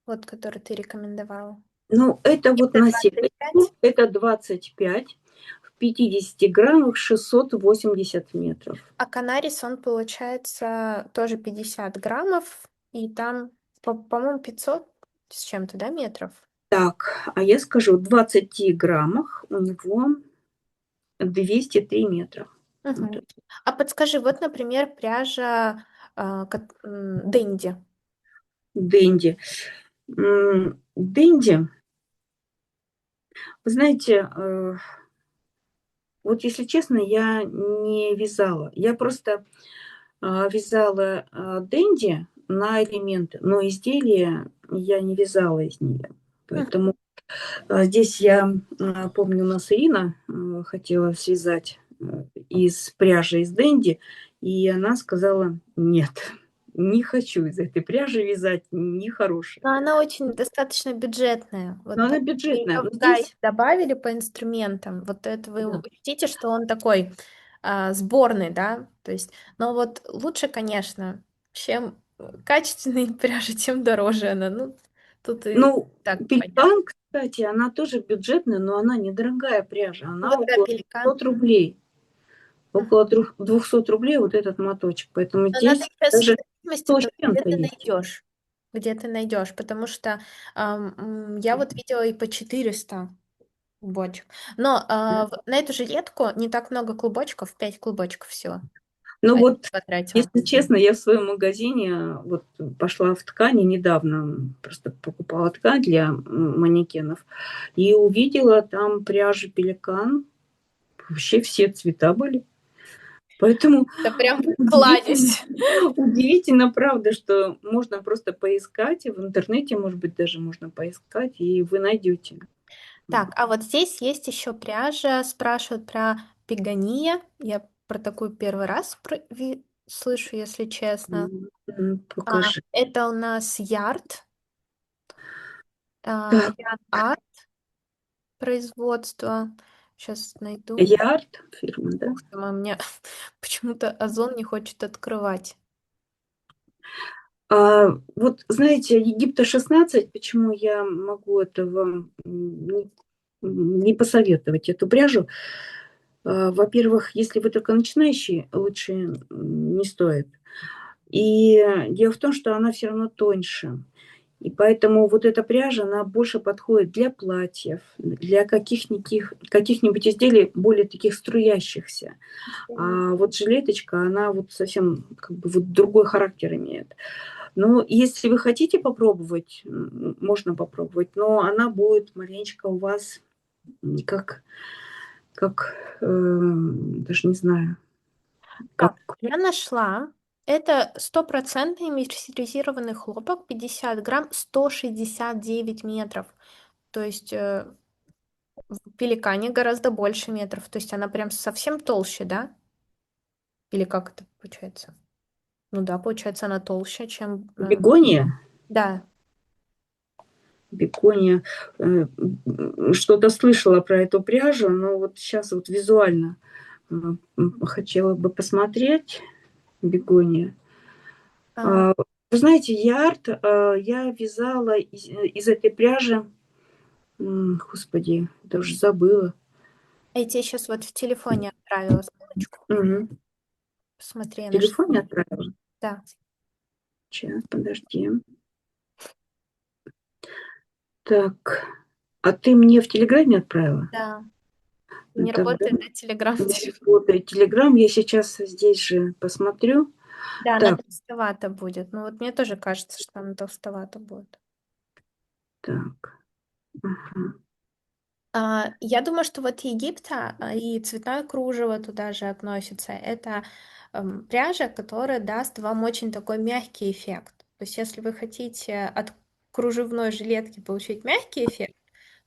Вот, который ты рекомендовала. ну, это вот Египта на 25. сеточку, это 25, в 50 граммах 680 метров. А Канарис, он получается тоже 50 граммов. И там, по-моему, 500 с чем-то, да, метров? Так, а я скажу, в 20 граммах у него 203 метра. Вот Мгм. это. А подскажи, вот, например, пряжа Дэнди. Дэнди. Дэнди, вы знаете, вот если честно, я не вязала. Я просто вязала Дэнди на элементы, но изделия я не вязала из нее. Мгм. Поэтому здесь я помню, у нас Ирина хотела связать из пряжи из Дэнди, и она сказала: нет, не хочу из этой пряжи вязать, нехорошая. Но она очень достаточно бюджетная. Но Вот она мы бюджетная. ее Но в гайд здесь, добавили по инструментам. Вот это вы да. учтите, что он такой сборный, да? То есть, но вот лучше, конечно, чем качественные пряжи, тем дороже она. Ну, тут и Ну, так понятно. пеликан, кстати, она тоже бюджетная, но она недорогая пряжа. Ну, Она вот да, около пеликан. 200 рублей. Мгм. Около 200 рублей вот этот моточек. Поэтому Но надо здесь еще даже смотреть в зависимости от 100 с того, где чем-то ты есть. найдешь. Где ты найдешь, потому что я вот видела и по 400 клубочек. Но на эту жилетку не так много клубочков, 5 клубочков всего. Ну Поэтому вот, потратила. если честно, я в своем магазине вот пошла в ткани недавно, просто покупала ткань для манекенов, и увидела там пряжи пеликан. Вообще все цвета были. Поэтому Это прям удивительно, кладезь. удивительно, правда, что можно просто поискать, и в интернете, может быть, даже можно поискать, и вы найдете. Так, а вот здесь есть еще пряжа. Спрашивают про пигания. Я про такую первый раз слышу, если честно. Покажи. Это у нас ярд. Так, Ян Арт производство. Сейчас найду. Ярд фирма, да? Ух ты, у меня почему-то Озон не хочет открывать. Вот знаете, Египта 16, почему я могу это вам не посоветовать эту пряжу? Во-первых, если вы только начинающий, лучше не стоит. И дело в том, что она все равно тоньше. И поэтому вот эта пряжа, она больше подходит для платьев, для каких-нибудь изделий более таких струящихся. А вот жилеточка, она вот совсем как бы вот другой характер имеет. Ну, если вы хотите попробовать, можно попробовать, но она будет маленечко у вас как, даже не знаю, как Так, я нашла. Это стопроцентный мерсеризированный хлопок, 50 грамм, 169 метров. То есть в пеликане гораздо больше метров. То есть она прям совсем толще, да? Или как это получается? Ну да, получается, она толще, чем... бегония. Да. Бекония. Что-то слышала про эту пряжу, но вот сейчас вот визуально хотела бы посмотреть бегония. А, Вы знаете, я вязала из этой пряжи, господи, даже забыла. я тебе сейчас вот в телефоне отправила ссылочку. Мгм. Посмотри, В на что. телефоне отправила? Да, Сейчас, подожди. Так, а ты мне в Телеграме отправила? да. Не Тогда работает, да, Телеграм? не работает Телеграм. Я сейчас здесь же посмотрю. Да, она Так, толстовата будет. Ну вот мне тоже кажется, что она толстовата будет. так. Ага. Я думаю, что вот Египта и цветное кружево туда же относится. Это пряжа, которая даст вам очень такой мягкий эффект. То есть, если вы хотите от кружевной жилетки получить мягкий эффект,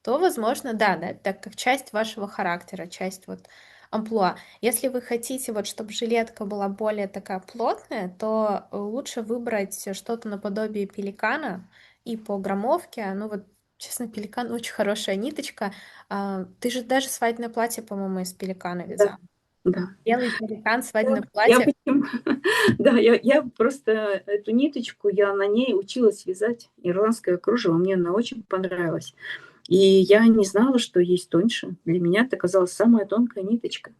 то, возможно, да, так как часть вашего характера, часть вот амплуа. Если вы хотите, вот, чтобы жилетка была более такая плотная, то лучше выбрать что-то наподобие пеликана и по граммовке. Ну вот, честно, пеликан очень хорошая ниточка. Ты же даже свадебное платье, по-моему, из пеликана Да, вязала. да. Белый пеликан, Я свадебное я платье. почему да, я просто эту ниточку, я на ней училась вязать. Ирландское кружево, мне она очень понравилась. И я не знала, что есть тоньше. Для меня это казалась самая тонкая ниточка.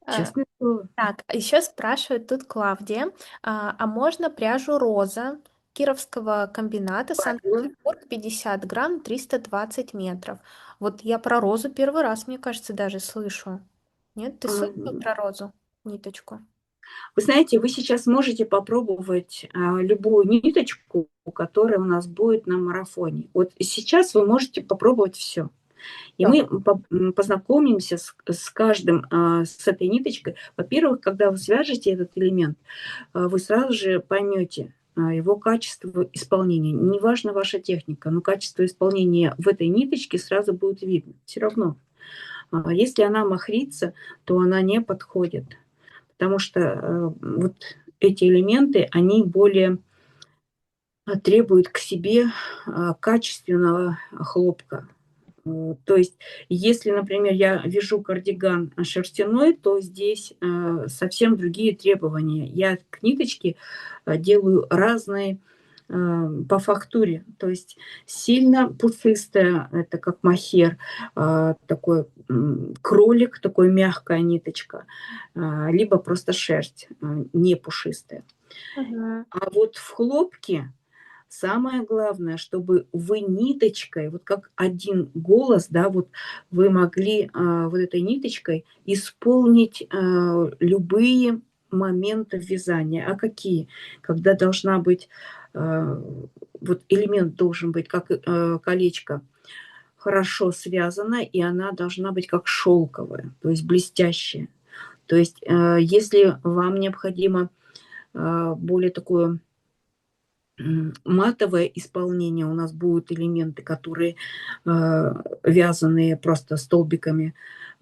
А, Честное слово. Так, еще спрашивает тут Клавдия, а можно пряжу «Роза» Кировского комбината Правило. Санкт-Петербург 50 грамм 320 метров? Вот я про розу первый раз, мне кажется, даже слышу. Нет, ты слышала Ам, про розу ниточку? вы знаете, вы сейчас можете попробовать, любую ниточку, которая у нас будет на марафоне. Вот сейчас вы можете попробовать все. И Так. мы познакомимся с каждым, с этой ниточкой. Во-первых, когда вы свяжете этот элемент, вы сразу же поймете его качество исполнения. Неважно ваша техника, но качество исполнения в этой ниточке сразу будет видно. Все равно. Если она махрится, то она не подходит, потому что вот эти элементы, они более требуют к себе качественного хлопка. То есть, если, например, я вяжу кардиган шерстяной, то здесь совсем другие требования. Я к ниточке делаю разные по фактуре. То есть сильно пушистая, это как мохер, такой кролик, такой мягкая ниточка, либо просто шерсть, не пушистая. Мгм. А вот в хлопке самое главное, чтобы вы ниточкой, вот как один голос, да, вот вы могли вот этой ниточкой исполнить любые моменты вязания. А какие? Когда должна быть, вот элемент должен быть как колечко, хорошо связана, и она должна быть как шелковая, то есть блестящая. То есть если вам необходимо более такое матовое исполнение, у нас будут элементы, которые вязаные просто столбиками,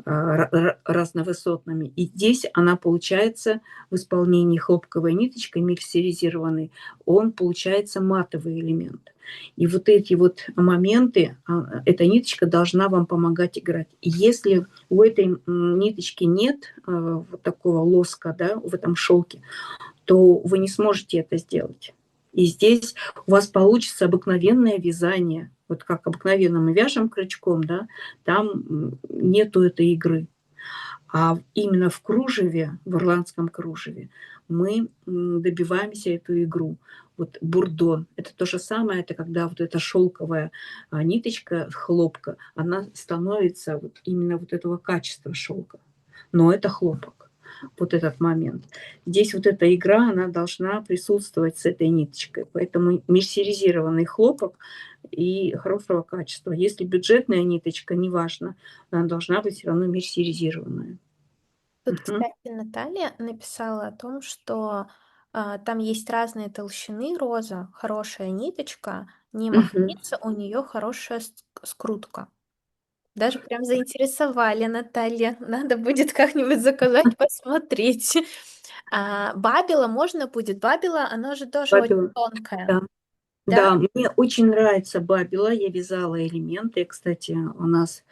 разновысотными. И здесь она получается в исполнении хлопковой ниточкой мерсеризированной, он получается матовый элемент. И вот эти вот моменты, эта ниточка должна вам помогать играть. И если у этой ниточки нет вот такого лоска, да, в этом шелке, то вы не сможете это сделать. И здесь у вас получится обыкновенное вязание. Вот как обыкновенно мы вяжем крючком, да, там нету этой игры. А именно в кружеве, в ирландском кружеве, мы добиваемся эту игру. Вот бурдон. Это то же самое, это когда вот эта шелковая ниточка, хлопка, она становится вот именно вот этого качества шелка. Но это хлопок. Вот этот момент. Здесь вот эта игра, она должна присутствовать с этой ниточкой. Поэтому мерсеризированный хлопок и хорошего качества. Если бюджетная ниточка, неважно, она должна быть все равно мерсеризированная. Тут, Мгм. кстати, Наталья написала о том, что там есть разные толщины роза, хорошая ниточка, не Мгм. махнится, у нее хорошая скрутка. Даже прям заинтересовали, Наталья. Надо будет как-нибудь заказать, посмотреть. Бабила можно будет? Бабила, она же тоже очень Бабила, тонкая, да. да? Да, мне очень нравится бабила. Я вязала элементы. Кстати, у нас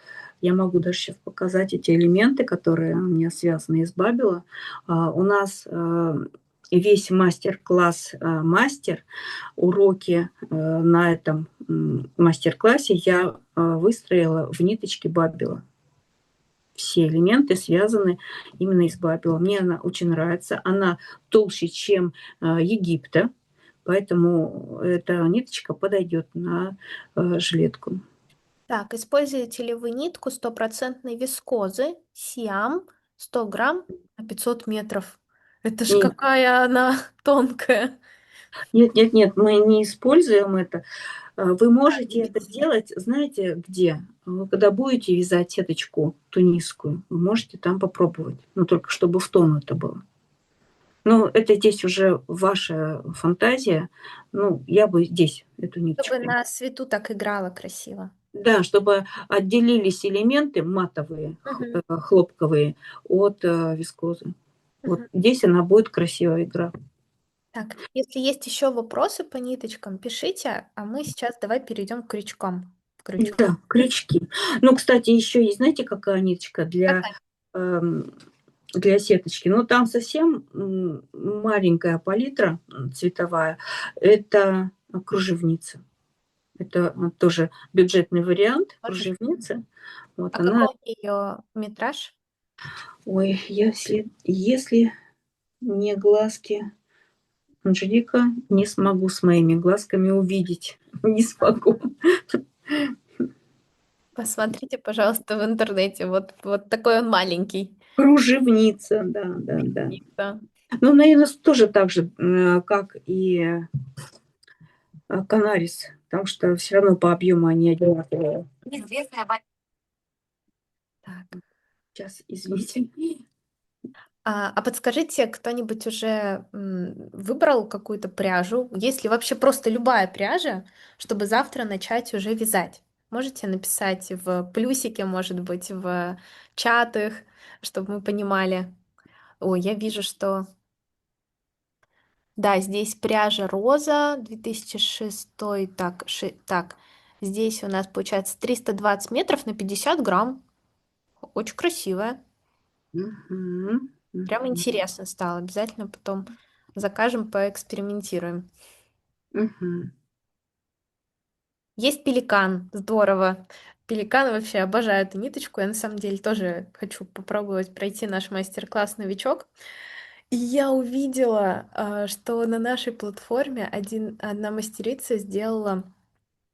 я могу даже сейчас показать эти элементы, которые у меня связаны из бабила. У нас, весь мастер-класс, мастер, уроки, на этом, мастер-классе я, выстроила в ниточке бабила. Все элементы связаны именно из бабила. Мне она очень нравится. Она толще, чем Египта, поэтому эта ниточка подойдет на жилетку. Так, используете ли вы нитку стопроцентной вискозы Сиам 100 грамм на 500 метров? Это ж Нет, какая она тонкая. нет, нет, нет, мы не используем это. Вы можете это Видите? сделать, знаете, где? Вы когда будете вязать сеточку тунисскую, вы можете там попробовать, но только чтобы в тон это было. Ну, это здесь уже ваша фантазия. Ну, я бы здесь эту Чтобы ниточку. на свету так играла красиво. Да, чтобы отделились элементы матовые, Мгм, хлопковые от вискозы. Вот мгм. здесь она будет красивая игра. Так, если есть еще вопросы по ниточкам, пишите, а мы сейчас давай перейдем к крючкам. Крючкам. Да, крючки. Ну, кстати, еще есть, знаете, какая ниточка Какая? эм, для сеточки? Ну, там совсем маленькая палитра цветовая. Это кружевница. Это тоже бюджетный вариант Можешь? кружевницы. Вот А она. какой ее метраж? Ой, если не глазки Анжелика, не смогу с моими глазками увидеть. Не смогу. Посмотрите, пожалуйста, в интернете. Вот такой он маленький. Кружевница, да, да, да. Да. Ну, наверное, тоже так же, как и канарис, потому что все равно по объему они одинаковые. Так. Сейчас, извините. А подскажите, кто-нибудь уже выбрал какую-то пряжу? Есть ли вообще просто любая пряжа, чтобы завтра начать уже вязать? Можете написать в плюсике, может быть, в чатах, чтобы мы понимали. Ой, я вижу, что... Да, здесь пряжа Роза 2006. Так, так, здесь у нас получается 320 метров на 50 грамм. Очень красивая. Мгм, Прям мгм, интересно стало. Обязательно потом закажем, поэкспериментируем. мгм. Есть пеликан, здорово. Пеликан вообще обожаю эту ниточку. Я на самом деле тоже хочу попробовать пройти наш мастер-класс «Новичок». И я увидела, что на нашей платформе одна мастерица сделала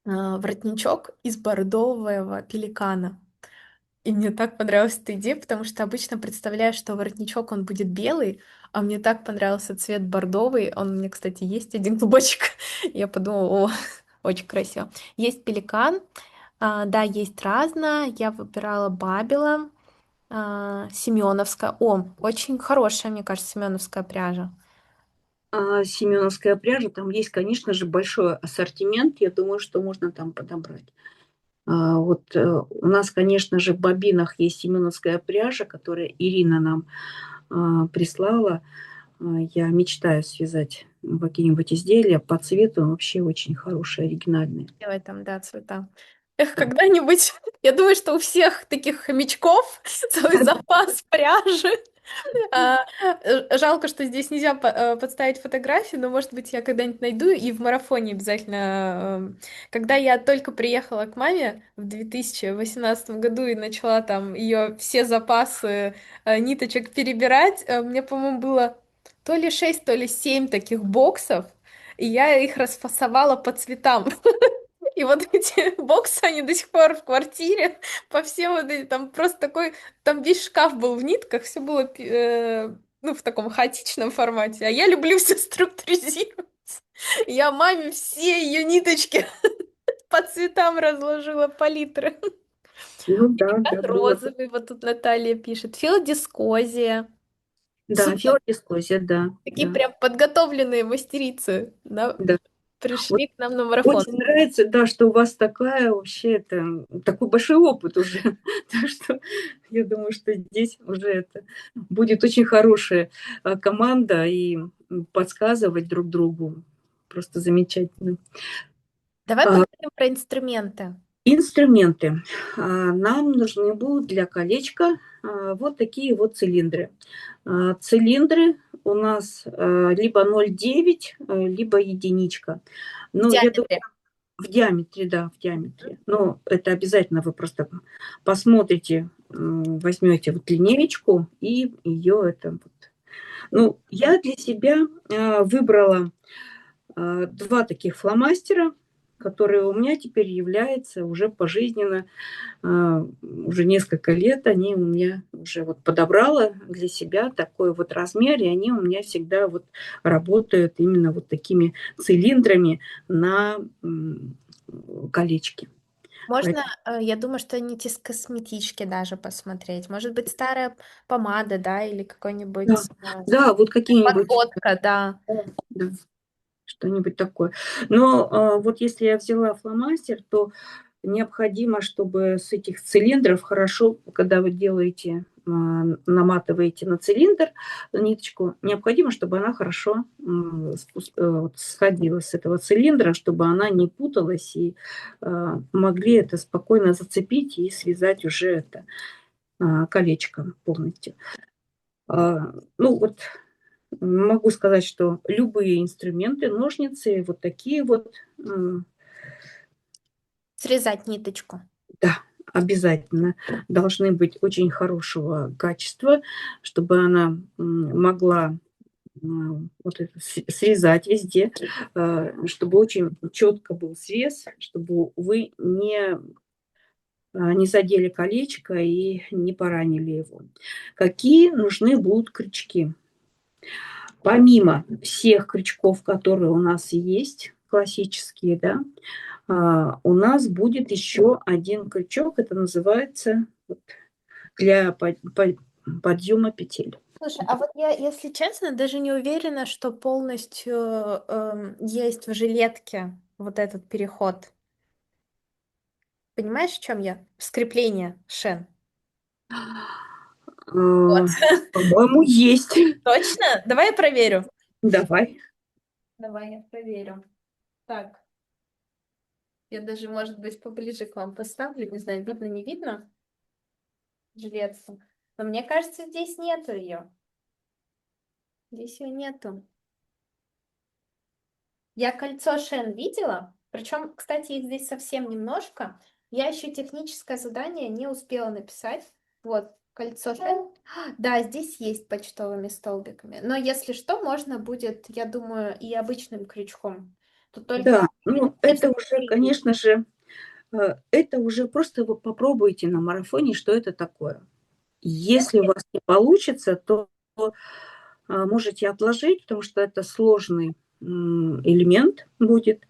воротничок из бордового пеликана. И мне так понравилась эта идея, потому что обычно представляю, что воротничок, он будет белый, а мне так понравился цвет бордовый. Он у меня, кстати, есть один клубочек. Я подумала, о, очень красиво. Есть пеликан, да, есть разное. Я выбирала Бабила, Семеновская. О, очень хорошая, мне кажется, Семеновская пряжа. Семеновская пряжа, там есть, конечно же, большой ассортимент. Я думаю, что можно там подобрать. Вот у нас, конечно же, в бобинах есть семеновская пряжа, которую Ирина нам прислала. Я мечтаю связать какие-нибудь изделия по цвету, вообще очень хорошие, оригинальные. Делай там, да, цвета. Эх, когда-нибудь, я думаю, что у всех таких хомячков свой запас пряжи. А, Жалко, что здесь нельзя подставить фотографию, но, может быть, я когда-нибудь найду и в марафоне обязательно. Когда я только приехала к маме в 2018 году и начала там ее все запасы ниточек перебирать, мне, по-моему, было то ли 6, то ли 7 таких боксов, и я их расфасовала по цветам. И вот эти боксы, они до сих пор в квартире, по всем вот этим, там просто такой, там весь шкаф был в нитках, все было, ну, в таком хаотичном формате, а я люблю все структуризировать. Я маме все ее ниточки по цветам разложила, палитры. Ну да, да, было. Розовый, вот тут Наталья пишет, филодискозия. Да, Супер, филодискозия, да, такие да, прям подготовленные мастерицы, да, да. Вот пришли к нам на марафон. очень нравится, да, что у вас такая вообще это такой большой опыт уже. Так что я думаю, что здесь уже это будет очень хорошая, команда и, подсказывать друг другу. Просто замечательно. Давай А, поговорим про инструменты. инструменты. Нам нужны будут для колечка, вот такие вот цилиндры. Цилиндры у нас, либо 0,9, либо единичка. В Ну, я думаю, диаметре. в диаметре, да, в диаметре. Но это обязательно вы просто посмотрите, возьмете вот линеечку и ее это вот. Ну, я для себя выбрала 2 таких фломастера, которые у меня теперь являются уже пожизненно, уже несколько лет они у меня уже вот подобрала для себя такой вот размер, и они у меня всегда вот работают именно вот такими цилиндрами на колечке. Можно, Поэтому я думаю, что нить из косметички даже посмотреть. Может быть, старая помада, да, или да, какой-нибудь да, вот какие-нибудь, подводка, да. да, что-нибудь такое. Но вот если я взяла фломастер, то необходимо, чтобы с этих цилиндров хорошо, когда вы делаете, наматываете на цилиндр ниточку, необходимо, чтобы она хорошо вот сходила с этого цилиндра, чтобы она не путалась, и могли это спокойно зацепить и связать уже это колечко полностью. Ну вот могу сказать, что любые инструменты, ножницы, вот такие вот, Срезать ниточку. да, обязательно должны быть очень хорошего качества, чтобы она могла вот это срезать везде, чтобы очень четко был срез, чтобы вы не задели колечко и не поранили его. Какие нужны будут крючки? Помимо всех крючков, которые у нас есть, классические, да, у нас будет еще один крючок, это называется вот для подъема петель. Слушай, а вот я, если честно, даже не уверена, что полностью есть в жилетке вот этот переход. Понимаешь, в чем я? Скрепление шен. Вот. По-моему, есть. Точно? Давай я проверю. Давай. Давай я проверю. Так, я даже, может быть, поближе к вам поставлю. Не знаю, видно, не видно жилетку. Но мне кажется, здесь нету ее. Здесь ее нету. Я кольцо Шен видела, причем, кстати, их здесь совсем немножко. Я еще техническое задание не успела написать. Вот, кольцо Шен. Да, здесь есть почтовыми столбиками. Но если что, можно будет, я думаю, и обычным крючком. Тут только Да, ну не это уже, вступили. конечно же, это уже просто вы попробуйте на марафоне, что это такое. Если у вас не получится, то можете отложить, потому что это сложный элемент будет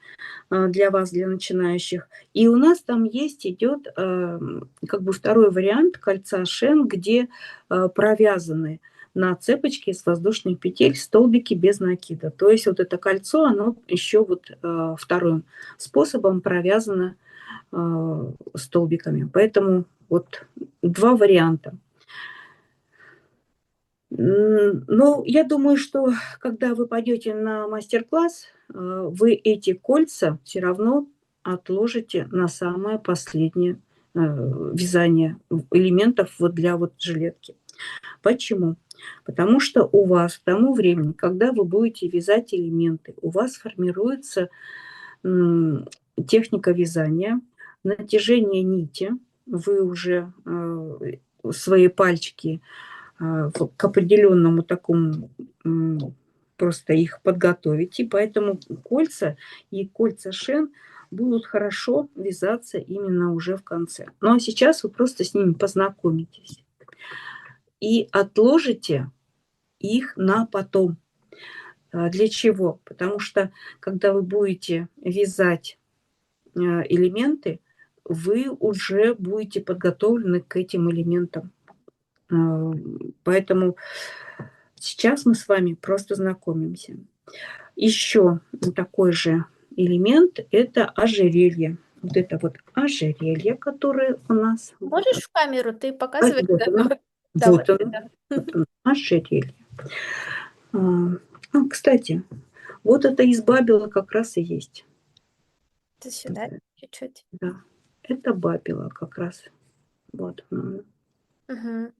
для вас, для начинающих. И у нас там есть, идет как бы второй вариант кольца шен, где провязаны на цепочке из воздушных петель столбики без накида. То есть вот это кольцо, оно еще вот вторым способом провязано столбиками. Поэтому вот два варианта. Ну, я думаю, что когда вы пойдете на мастер-класс, вы эти кольца все равно отложите на самое последнее вязание элементов вот для вот жилетки. Почему? Потому что у вас к тому времени, когда вы будете вязать элементы, у вас формируется техника вязания, натяжение нити, вы уже свои пальчики к определенному такому просто их подготовите, поэтому кольца и кольца шен будут хорошо вязаться именно уже в конце. Ну а сейчас вы просто с ними познакомитесь и отложите их на потом. Для чего? Потому что когда вы будете вязать элементы, вы уже будете подготовлены к этим элементам. Поэтому сейчас мы с вами просто знакомимся. Еще такой же элемент – это ожерелье. Вот это вот ожерелье, которое у нас… Можешь в камеру, ты показываешь Вот оно, это? Давай, вот оно, да. вот оно, ожерелье. Кстати, вот это из бабела как раз и есть. Ты сюда чуть-чуть. Да, это бабела как раз. Вот оно. Мгм.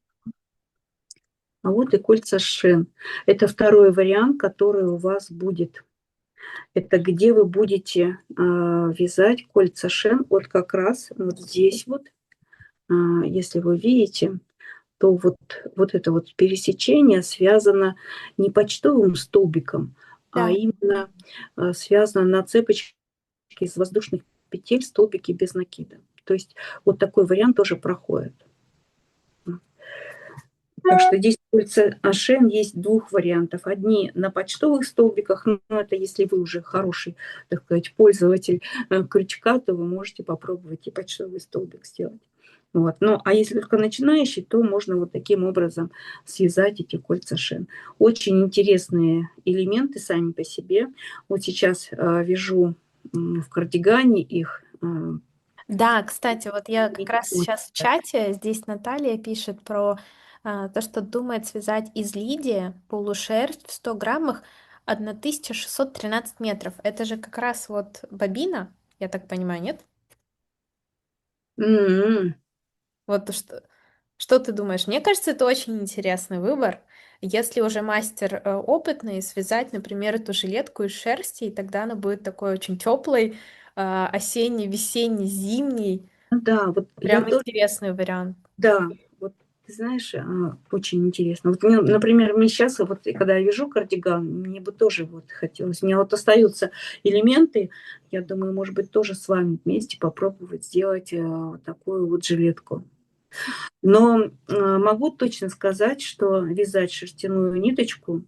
А вот и кольца шен. Это второй вариант, который у вас будет. Это где вы будете вязать кольца шен. Вот как раз вот здесь вот, если вы видите, то вот это вот пересечение связано не почтовым столбиком, а Да. именно связано на цепочке из воздушных петель столбики без накида. То есть вот такой вариант тоже проходит. Так что здесь кольца Ашен есть двух вариантов. Одни на почтовых столбиках, ну, это если вы уже хороший, так сказать, пользователь крючка, то вы можете попробовать и почтовый столбик сделать. Вот. Ну, а если только начинающий, то можно вот таким образом связать эти кольца шен. Очень интересные элементы сами по себе. Вот сейчас вяжу в кардигане их. Да, кстати, вот я как раз Вот. сейчас в чате, здесь Наталья пишет про то, что думает связать из лидии полушерсть в 100 граммах 1613 метров. Это же как раз вот бобина, я так понимаю, нет? М-м. Вот что ты думаешь? Мне кажется, это очень интересный выбор. Если уже мастер опытный, связать, например, эту жилетку из шерсти, и тогда она будет такой очень теплой, осенний, весенний, зимний. Ну да, вот я Прям тоже. интересный вариант. Да, вот ты знаешь, очень интересно. Вот мне, например, мне сейчас, вот когда я вяжу кардиган, мне бы тоже вот хотелось. У меня вот остаются элементы, я думаю, может быть, тоже с вами вместе попробовать сделать такую вот жилетку. Но могу точно сказать, что вязать шерстяную ниточку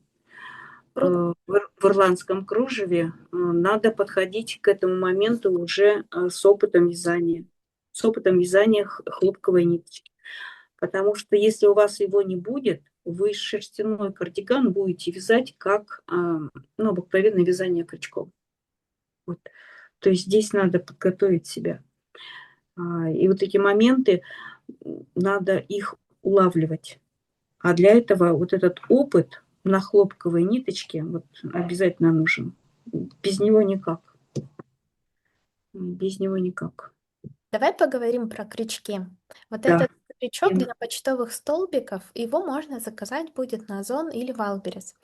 Трудно. в ирландском кружеве надо подходить к этому моменту уже с опытом вязания, с опытом вязания хлопковой ниточки. Потому что если у вас его не будет, вы шерстяной кардиган будете вязать как ну, обыкновенное вязание крючком. Вот. То есть здесь надо подготовить себя. И вот эти моменты, надо их улавливать. А для этого вот этот опыт на хлопковой ниточке вот обязательно нужен. Без него никак. Без него никак. Давай поговорим про крючки. Вот Да. этот крючок для почтовых столбиков, его можно заказать будет на Озон или Валберес.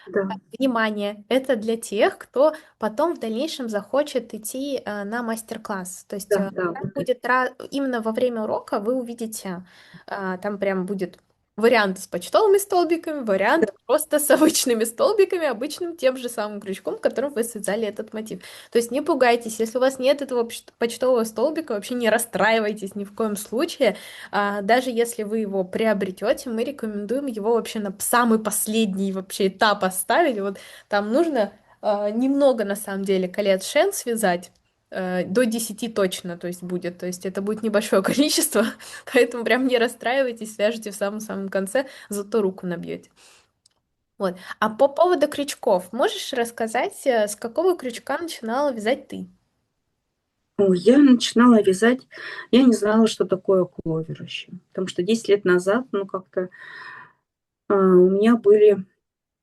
Да, Внимание, это для тех, кто потом в дальнейшем захочет идти на мастер-класс. То есть да, да. там Вот это. будет именно во время урока вы увидите, там прям будет вариант с почтовыми столбиками, Да, вариант просто с обычными столбиками, обычным тем же самым крючком, которым вы связали этот мотив. То есть не пугайтесь, если у вас нет этого почтового столбика, вообще не расстраивайтесь ни в коем случае. Даже если вы его приобретете, мы рекомендуем его вообще на самый последний вообще этап оставить. Вот там нужно немного, на самом деле, колец шен связать, до 10 точно, то есть будет. То есть это будет небольшое количество, поэтому прям не расстраивайтесь, свяжите в самом-самом конце, зато руку набьете. Вот. А по поводу крючков, можешь рассказать, с какого крючка начинала вязать ты? Ой, я начинала вязать, я не знала, что такое кловер еще. Потому что 10 лет назад, ну, как-то у меня были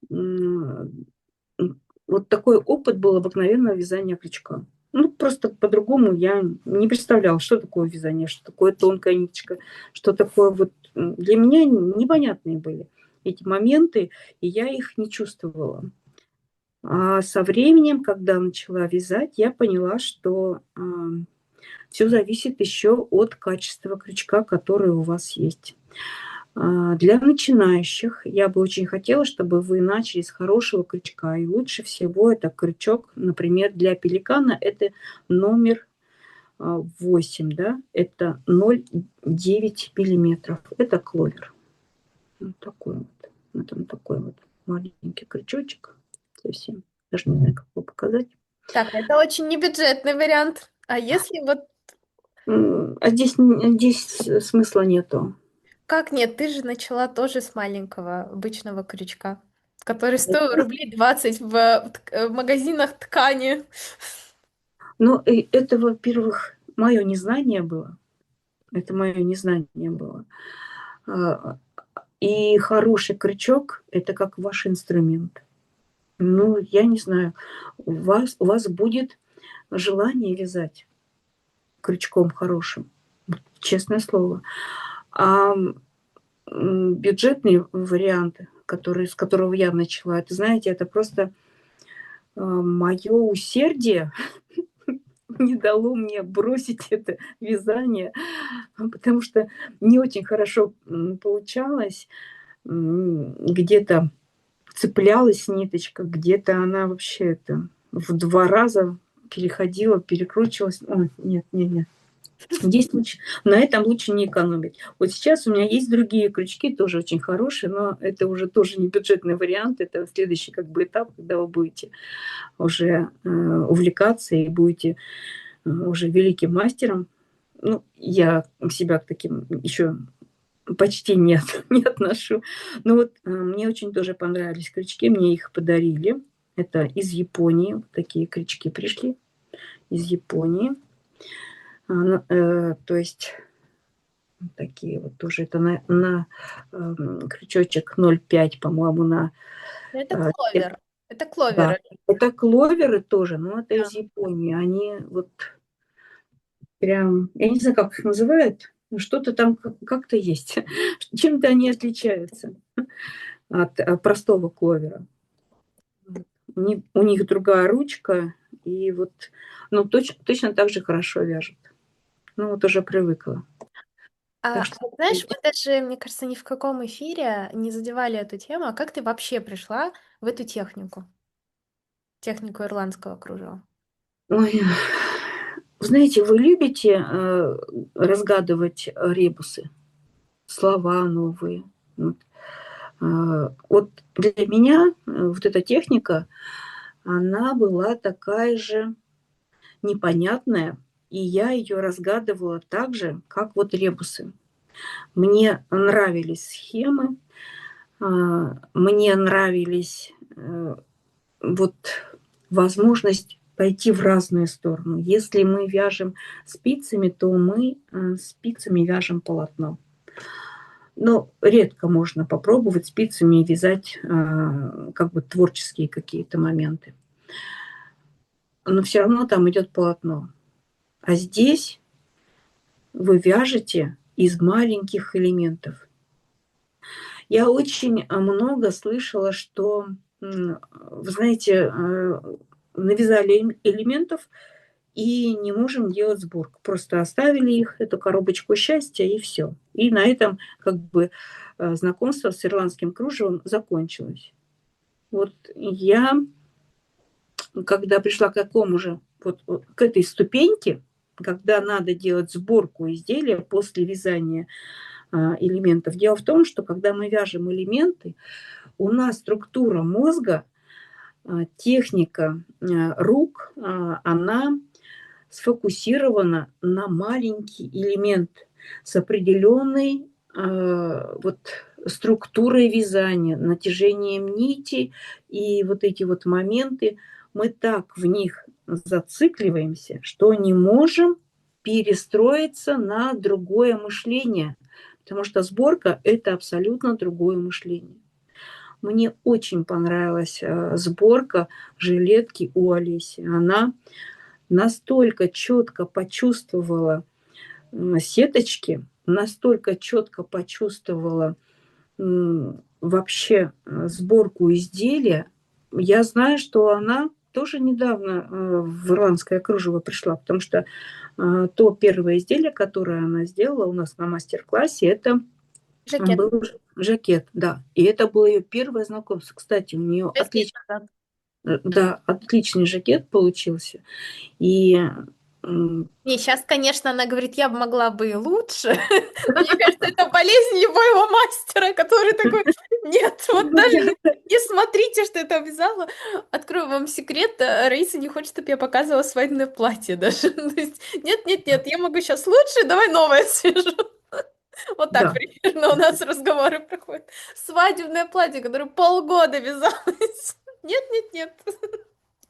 м, вот такой опыт был обыкновенного вязания крючка. Ну, просто по-другому я не представляла, что такое вязание, что такое тонкая ниточка, что такое вот... Для меня непонятные были эти моменты, и я их не чувствовала. А со временем, когда начала вязать, я поняла, что все зависит еще от качества крючка, который у вас есть. Для начинающих я бы очень хотела, чтобы вы начали с хорошего крючка. И лучше всего это крючок, например, для пеликана это номер 8, да, это 0,9 миллиметров. Это кловер. Вот такой вот. Вот он такой вот маленький крючочек. Совсем. Даже не знаю, как его показать. Так, это очень небюджетный вариант. А если вот А здесь смысла нету. как нет, ты же начала тоже с маленького обычного крючка, который стоил рублей 20 в магазинах ткани. Ну, и это, во-первых, мое незнание было. Это мое незнание было. А, И хороший крючок– это как ваш инструмент. Ну, я не знаю, у вас будет желание вязать крючком хорошим, честное слово. А бюджетные варианты, с которого я начала, это, знаете, это просто мое усердие не дало мне бросить это вязание, потому что не очень хорошо получалось. Где-то цеплялась ниточка, где-то она вообще это в 2 раза переходила, перекручивалась. Ой, нет, нет, нет. Здесь лучше, на этом лучше не экономить. Вот сейчас у меня есть другие крючки, тоже очень хорошие, но это уже тоже не бюджетный вариант. Это следующий как бы этап, когда вы будете уже увлекаться и будете уже великим мастером. Ну, я себя к таким еще почти нет, не отношу. Но вот мне очень тоже понравились крючки, мне их подарили. Это из Японии, вот такие крючки пришли из Японии. То есть такие вот тоже, это на крючочек 0,5, по-моему, на... Это Это, кловер. Это да, кловер. это кловеры тоже, но это Да. из Японии. Они вот прям, я не знаю, как их называют, но что-то там как-то есть. Чем-то они отличаются от простого кловера. У них другая ручка, и вот, ну, точно так же хорошо вяжет. Ну, вот уже привыкла. Так что, Вот знаешь, мы даже, мне кажется, ни в каком эфире не задевали эту тему. А как ты вообще пришла в эту технику ирландского кружева? ой, знаете, вы любите разгадывать ребусы, слова новые. Вот. Вот для меня вот эта техника, она была такая же непонятная, и я ее разгадывала так же, как вот ребусы. Мне нравились схемы, мне нравились вот возможность пойти в разные стороны. Если мы вяжем спицами, то мы спицами вяжем полотно. Но редко можно попробовать спицами вязать как бы творческие какие-то моменты. Но все равно там идет полотно. А здесь вы вяжете из маленьких элементов. Я очень много слышала, что, вы знаете, навязали элементов и не можем делать сборку. Просто оставили их, эту коробочку счастья, и все. И на этом как бы знакомство с ирландским кружевом закончилось. Вот я, когда пришла к такому же, вот к этой ступеньке, когда надо делать сборку изделия после вязания элементов. Дело в том, что когда мы вяжем элементы, у нас структура мозга, техника рук, она сфокусирована на маленький элемент с определенной вот структурой вязания, натяжением нити, и вот эти вот моменты, мы так в них зацикливаемся, что не можем перестроиться на другое мышление, потому что сборка – это абсолютно другое мышление. Мне очень понравилась сборка жилетки у Олеси. Она настолько четко почувствовала сеточки, настолько четко почувствовала вообще сборку изделия. Я знаю, что она тоже недавно в ирландское кружево пришла, потому что то первое изделие, которое она сделала у нас на мастер-классе, это Жакет. был жакет, да. И это было ее первое знакомство. Кстати, у нее 6 лет назад. да, отличный жакет получился. И Не, сейчас, конечно, она говорит, я бы могла бы и лучше. Мне кажется, это болезнь любого мастера, который такой, нет, вот ну, даже я, не смотрите, что это вязала. Открою вам секрет, Раиса не хочет, чтобы я показывала свадебное платье даже. То есть, нет, нет, нет, я могу сейчас лучше, давай новое свяжу. Вот так да, примерно у нас разговоры проходят. Свадебное платье, которое полгода вязалось. Нет, нет, нет.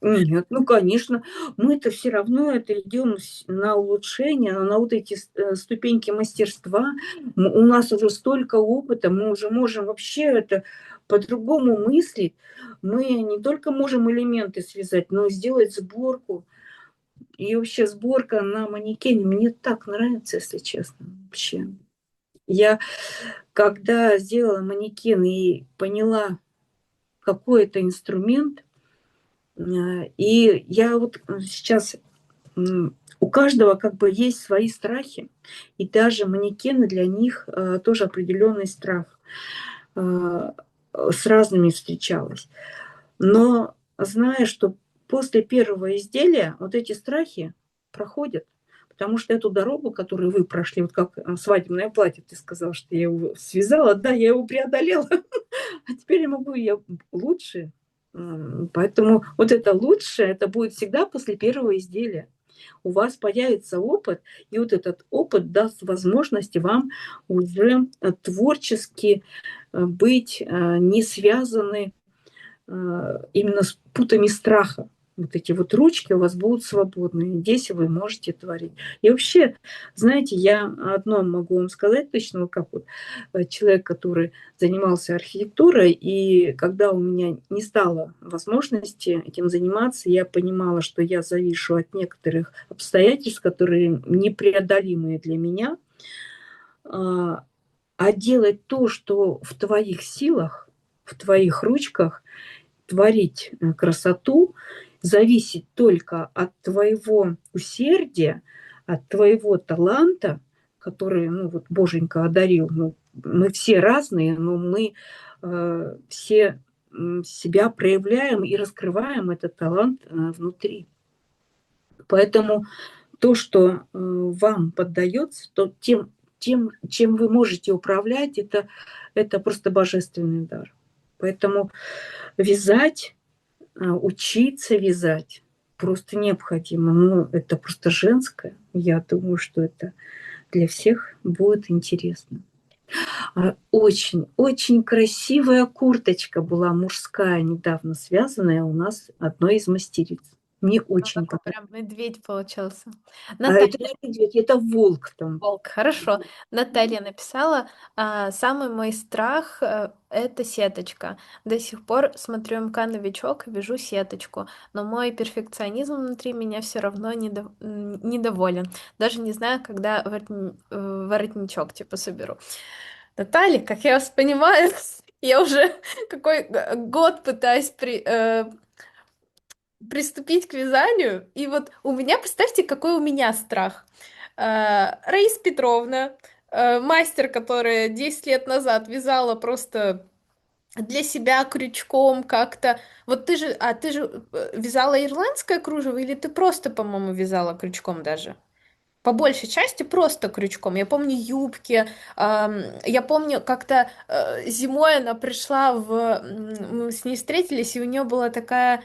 нет, ну, конечно, мы-то все равно это идем на улучшение, на вот эти ступеньки мастерства. У нас уже столько опыта, мы уже можем вообще это по-другому мыслить. Мы не только можем элементы связать, но и сделать сборку. И вообще сборка на манекене мне так нравится, если честно, вообще. Я когда сделала манекен и поняла, какой это инструмент, и я вот сейчас у каждого как бы есть свои страхи, и даже манекены для них тоже определенный страх. С разными встречалась. Но зная, что после первого изделия вот эти страхи проходят, потому что эту дорогу, которую вы прошли, вот как свадебное платье, ты сказала, что я его связала, да, я его преодолела, а теперь я могу я лучше. Поэтому вот это лучшее, это будет всегда после первого изделия. У вас появится опыт, и вот этот опыт даст возможность вам уже творчески быть не связаны именно с путами страха. Вот эти вот ручки у вас будут свободны. Здесь вы можете творить. И вообще, знаете, я одно могу вам сказать точно, вот как вот человек, который занимался архитектурой, и когда у меня не стало возможности этим заниматься, я понимала, что я завишу от некоторых обстоятельств, которые непреодолимые для меня. А делать то, что в твоих силах, в твоих ручках, творить красоту зависит только от твоего усердия, от твоего таланта, который, ну, вот Боженька одарил. Ну, мы все разные, но мы все себя проявляем и раскрываем этот талант внутри. Поэтому то, что вам поддается, то тем, чем вы можете управлять, это просто божественный дар. Поэтому вязать, учиться вязать просто необходимо. Ну, это просто женское. Я думаю, что это для всех будет интересно. Очень, очень красивая курточка была мужская, недавно связанная у нас одной из мастериц. Мне Ну, очень такой понравилось. прям медведь получился. А это Наталья, не медведь, это волк там. волк, хорошо. Наталья написала, самый мой страх это сеточка. До сих пор смотрю МК Новичок и вяжу сеточку, но мой перфекционизм внутри меня все равно недоволен. Даже не знаю, когда воротничок типа соберу. Наталья, как я вас понимаю, я уже какой год пытаюсь приступить к вязанию, и вот у меня, представьте, какой у меня страх. Раиса Петровна, мастер, которая 10 лет назад вязала просто для себя крючком как-то. Вот ты же вязала ирландское кружево, или ты просто, по-моему, вязала крючком даже? По большей части просто крючком. Я помню юбки, я помню, как-то зимой она пришла мы с ней встретились, и у нее была такая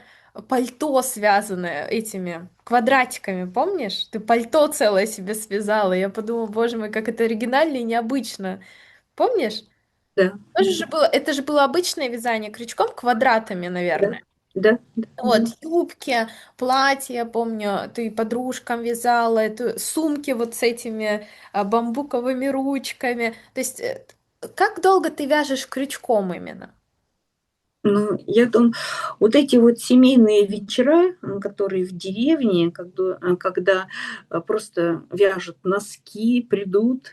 пальто, связанное этими квадратиками, помнишь? Ты пальто целое себе связала. Я подумала, боже мой, как это оригинально и необычно. Помнишь? Да, Это же было обычное вязание крючком, квадратами, да, наверное. Да, да, Вот, да. юбки, платья, помню, ты подружкам вязала, сумки вот с этими бамбуковыми ручками. То есть, как долго ты вяжешь крючком именно? Ну, я думаю, вот эти вот семейные вечера, которые в деревне, когда просто вяжут носки, придут,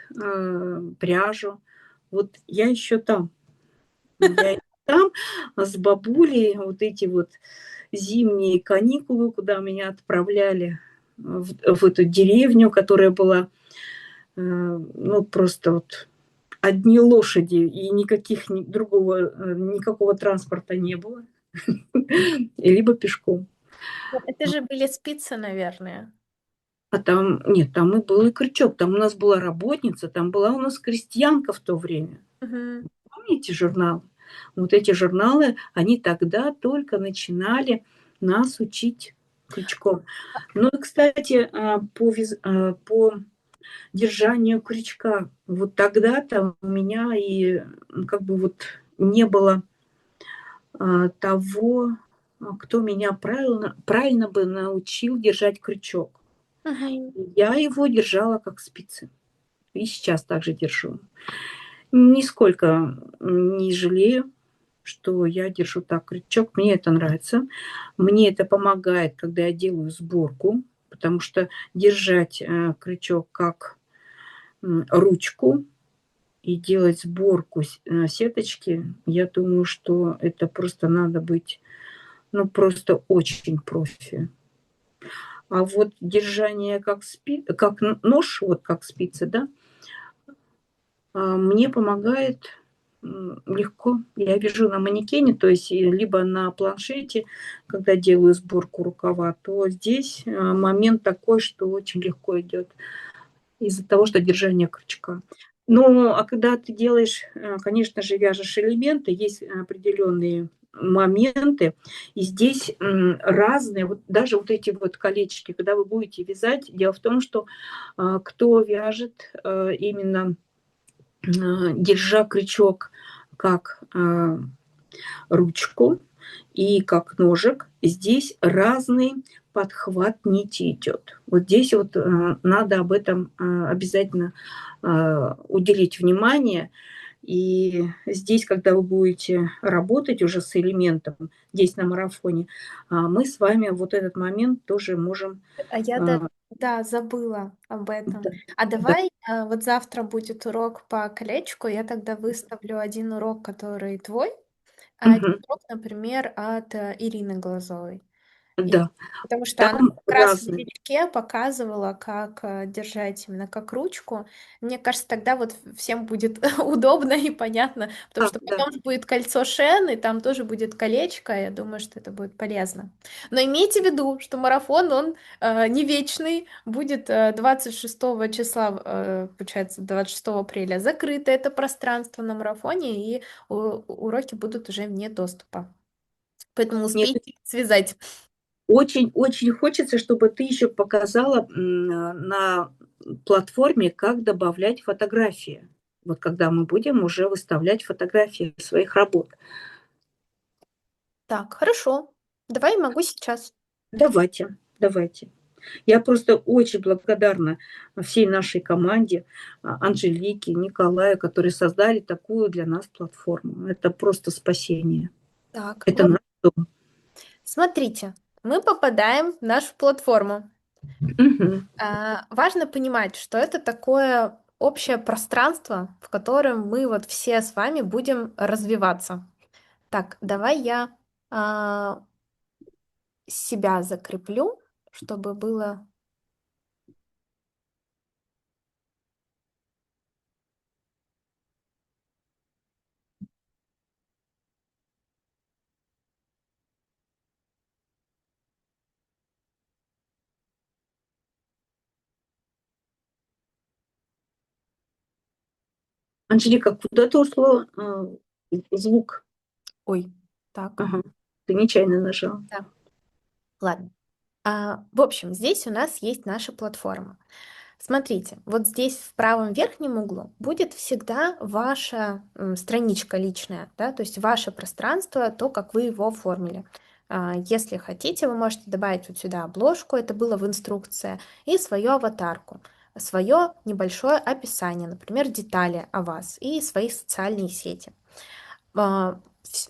пряжу. Вот я еще там. Я ещё там с бабулей вот эти вот зимние каникулы, куда меня отправляли в эту деревню, которая была, ну, просто вот одни лошади и никакого транспорта не было. Либо пешком. Ну, это же были спицы, наверное. А там нет, там и был и крючок, там у нас была работница, там была у нас крестьянка в то время. Мгм. Помните журналы? Вот эти журналы, они тогда только начинали нас учить крючком. Ну и, кстати, по держанию крючка, вот тогда-то у меня и, как бы вот не было, того, кто меня правильно бы научил держать крючок. Мгм. Я его держала как спицы. И сейчас также держу. Нисколько не жалею, что я держу так крючок. Мне это нравится. Мне это помогает, когда я делаю сборку, потому что держать, крючок как, ручку и делать сборку сеточки, я думаю, что это просто надо быть, ну, просто очень профи. А вот держание как нож, вот как спицы, да, мне помогает, легко. Я вяжу на манекене, то есть либо на планшете, когда делаю сборку рукава, то здесь, момент такой, что очень легко идет из-за того, что держание крючка. Ну, а когда ты делаешь, конечно же, вяжешь элементы, есть определенные моменты, и здесь, разные, вот даже вот эти вот колечки, когда вы будете вязать, дело в том, что, кто вяжет, именно держа крючок как, ручку и как ножик, здесь разный подхват нити идет. Вот здесь вот, надо об этом, обязательно, уделить внимание. И здесь, когда вы будете работать уже с элементом, здесь на марафоне, мы с вами вот этот момент тоже можем, А я а, да, забыла об этом. да, А да. давай, вот завтра будет урок по колечку, я тогда выставлю один урок, который твой, а один Мгм. урок, например, от Ирины Глазовой. И Да, потому что она там как раз в разные. "Новичке" показывала, как, держать именно как ручку. Мне кажется, тогда вот всем будет удобно и понятно, потому Да, что да. потом же будет кольцо Шен, и там тоже будет колечко. Я думаю, что это будет полезно. Но имейте в виду, что марафон, он, не вечный. Будет, 26 числа, получается, 26 апреля закрыто это пространство на марафоне, и уроки будут уже вне доступа. Поэтому Нет, успейте связать. очень очень хочется, чтобы ты еще показала, на платформе, как добавлять фотографии. Вот когда мы будем уже выставлять фотографии своих работ. Так, хорошо. Давай, могу сейчас. Давайте, давайте. Я просто очень благодарна всей нашей команде, Анжелике, Николаю, которые создали такую для нас платформу. Это просто спасение. Так, Это вот наш дом. смотрите, мы попадаем в нашу платформу. Мгм. Важно понимать, что это такое общее пространство, в котором мы вот все с вами будем развиваться. Так, давай я а, себя закреплю, чтобы было. Анжелика, куда-то ушло, звук. Ой, так, Ага. Ты нечаянно нажала. да, ладно. В общем, здесь у нас есть наша платформа. Смотрите, вот здесь в правом верхнем углу будет всегда ваша страничка личная, да, то есть ваше пространство, то, как вы его оформили. Если хотите, вы можете добавить вот сюда обложку, это было в инструкции, и свою аватарку, свое небольшое описание, например, детали о вас и свои социальные сети.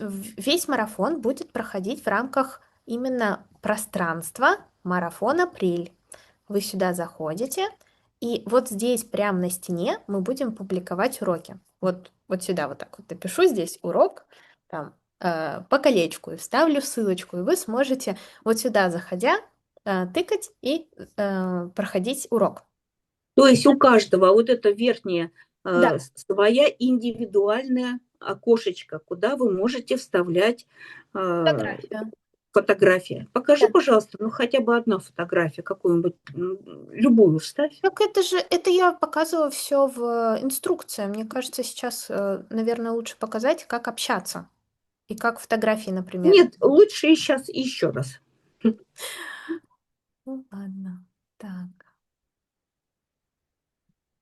Весь марафон будет проходить в рамках именно пространства марафон апрель. Вы сюда заходите, и вот здесь прямо на стене мы будем публиковать уроки. Вот сюда вот так вот напишу здесь урок, там, по колечку, и вставлю ссылочку, и вы сможете вот сюда, заходя, тыкать и проходить урок. То есть у каждого вот это верхнее Да, своя индивидуальная окошечко, куда вы можете вставлять э, фотография. фотографии. Покажи, Да. пожалуйста, ну хотя бы одна фотография, какую-нибудь, любую вставь. Так это же, это я показывала все в инструкции. Мне кажется, сейчас, наверное, лучше показать, как общаться. И как фотографии, например. Нет, лучше сейчас еще раз. Ну ладно. Так.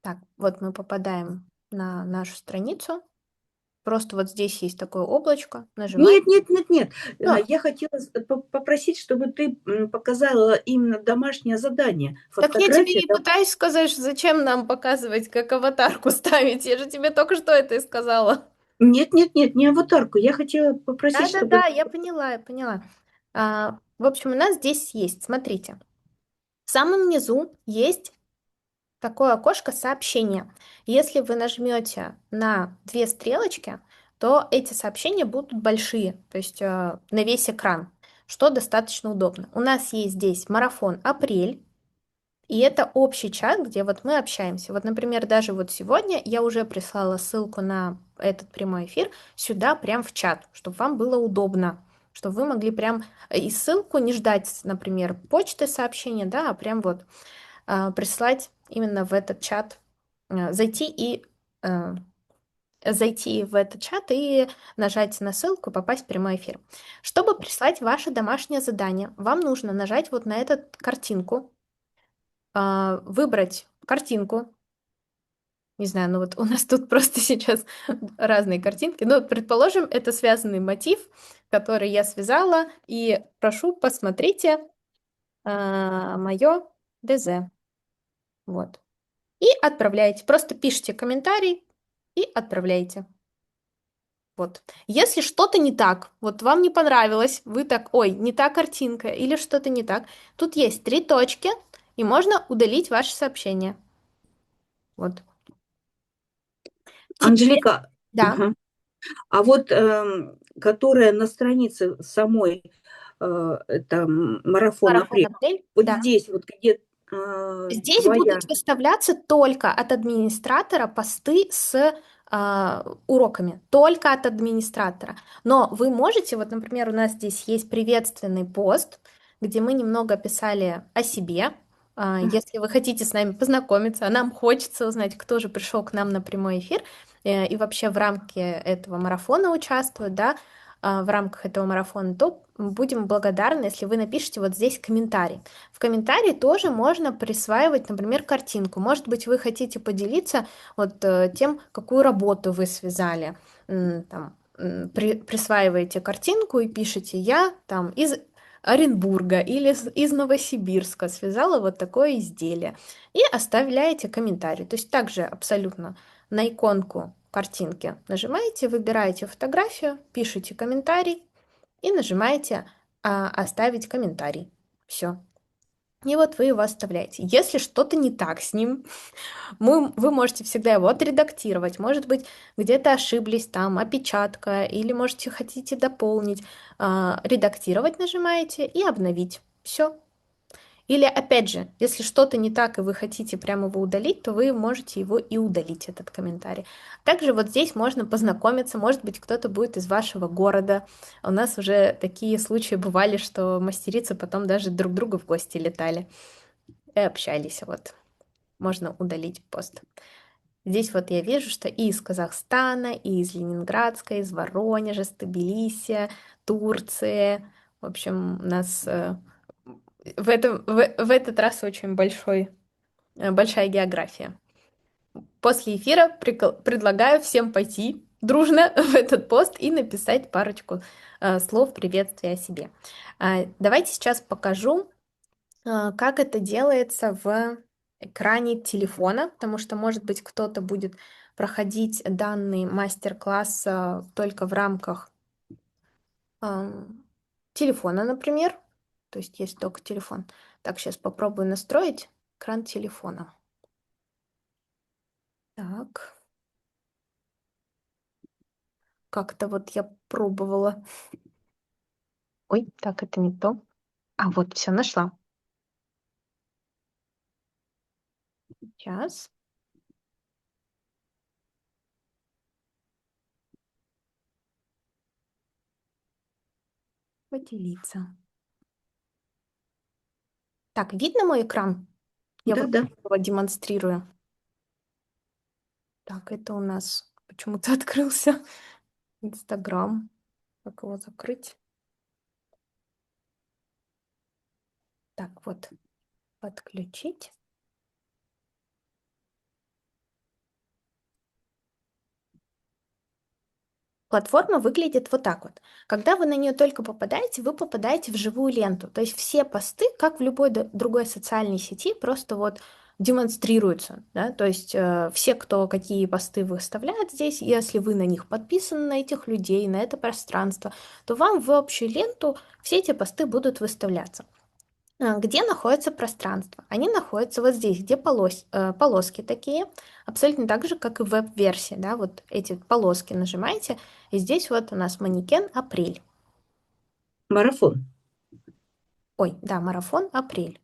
Так, вот мы попадаем на нашу страницу. Просто вот здесь есть такое облачко. Нажимаем. Нет, нет, нет, нет. А, Я хотела попросить, чтобы ты показала именно домашнее задание. так я тебе Фотография. и пытаюсь сказать, что зачем нам показывать, как аватарку ставить. Я же тебе только что это и сказала. Нет, нет, нет, не аватарку. Я хотела попросить, чтобы... Да-да-да, я поняла, я поняла. В общем, у нас здесь есть, смотрите, в самом низу есть такое окошко сообщения. Если вы нажмете на две стрелочки, то эти сообщения будут большие, то есть на весь экран, что достаточно удобно. У нас есть здесь марафон апрель, и это общий чат, где вот мы общаемся. Вот, например, даже вот сегодня я уже прислала ссылку на этот прямой эфир сюда, прям в чат, чтобы вам было удобно, чтобы вы могли прям и ссылку не ждать, например, почты сообщения, да, а прям вот прислать именно в этот чат, зайти и э, зайти в этот чат и нажать на ссылку, попасть в прямой эфир. Чтобы прислать ваше домашнее задание, вам нужно нажать вот на эту картинку, выбрать картинку. Не знаю, ну вот у нас тут просто сейчас разные картинки. Ну, вот, предположим, это связанный мотив, который я связала, и прошу, посмотрите мое ДЗ. Вот. И отправляете. Просто пишите комментарий и отправляете. Вот. Если что-то не так, вот вам не понравилось, вы так, ой, не та картинка или что-то не так, тут есть три точки, и можно удалить ваше сообщение. Вот. Теперь, Анжелика, да, ага. А вот, которая на странице самой, это марафон марафон апрель, апрель, вот да. здесь вот, где Здесь твоя... будут выставляться только от администратора посты с уроками, только от администратора. Но вы можете, вот, например, у нас здесь есть приветственный пост, где мы немного писали о себе. Если вы хотите с нами познакомиться, а нам хочется узнать, кто же пришел к нам на прямой эфир и вообще в рамке этого марафона участвует, да, в рамках этого марафона, то будем благодарны, если вы напишите вот здесь комментарий. В комментарии тоже можно присваивать, например, картинку. Может быть, вы хотите поделиться вот тем, какую работу вы связали. Там, присваиваете картинку и пишете «Я там из Оренбурга или из Новосибирска связала вот такое изделие». И оставляете комментарий. То есть также абсолютно на иконку картинки нажимаете, выбираете фотографию, пишите комментарий и нажимаете «Оставить комментарий». Все. И вот вы его оставляете. Если что-то не так с ним, вы можете всегда его отредактировать. Может быть, где-то ошиблись, там опечатка, или можете хотите дополнить. Редактировать нажимаете и обновить. Все. Или, опять же, если что-то не так, и вы хотите прямо его удалить, то вы можете его и удалить, этот комментарий. Также вот здесь можно познакомиться, может быть, кто-то будет из вашего города. У нас уже такие случаи бывали, что мастерицы потом даже друг к другу в гости летали и общались. Вот, можно удалить пост. Здесь вот я вижу, что и из Казахстана, и из Ленинградска, из Воронежа, с Тбилиси, Турции. В общем, у нас в этот раз очень большая география. После эфира предлагаю всем пойти дружно в этот пост и написать парочку слов приветствия о себе. Давайте сейчас покажу, как это делается в экране телефона, потому что, может быть, кто-то будет проходить данный мастер-класс только в рамках телефона, например. То есть есть только телефон. Так, сейчас попробую настроить экран телефона. Так, как-то вот я пробовала. Ой, так, это не то. Вот, все нашла. Сейчас. Поделиться. Так, видно мой экран? Я вот Да-да. его демонстрирую. Так, это у нас почему-то открылся Инстаграм. Как его закрыть? Так, вот, подключить. Платформа выглядит вот так вот. Когда вы на нее только попадаете, вы попадаете в живую ленту. То есть все посты, как в любой другой социальной сети, просто вот демонстрируются. Да? То есть все, кто какие посты выставляет здесь, если вы на них подписаны, на этих людей, на это пространство, то вам в общую ленту все эти посты будут выставляться. Где находится пространство? Они находятся вот здесь, где полоски такие, абсолютно так же, как и в веб-версии. Да? Вот эти полоски нажимаете, и здесь вот у нас манекен апрель. Марафон. Ой, да, марафон апрель.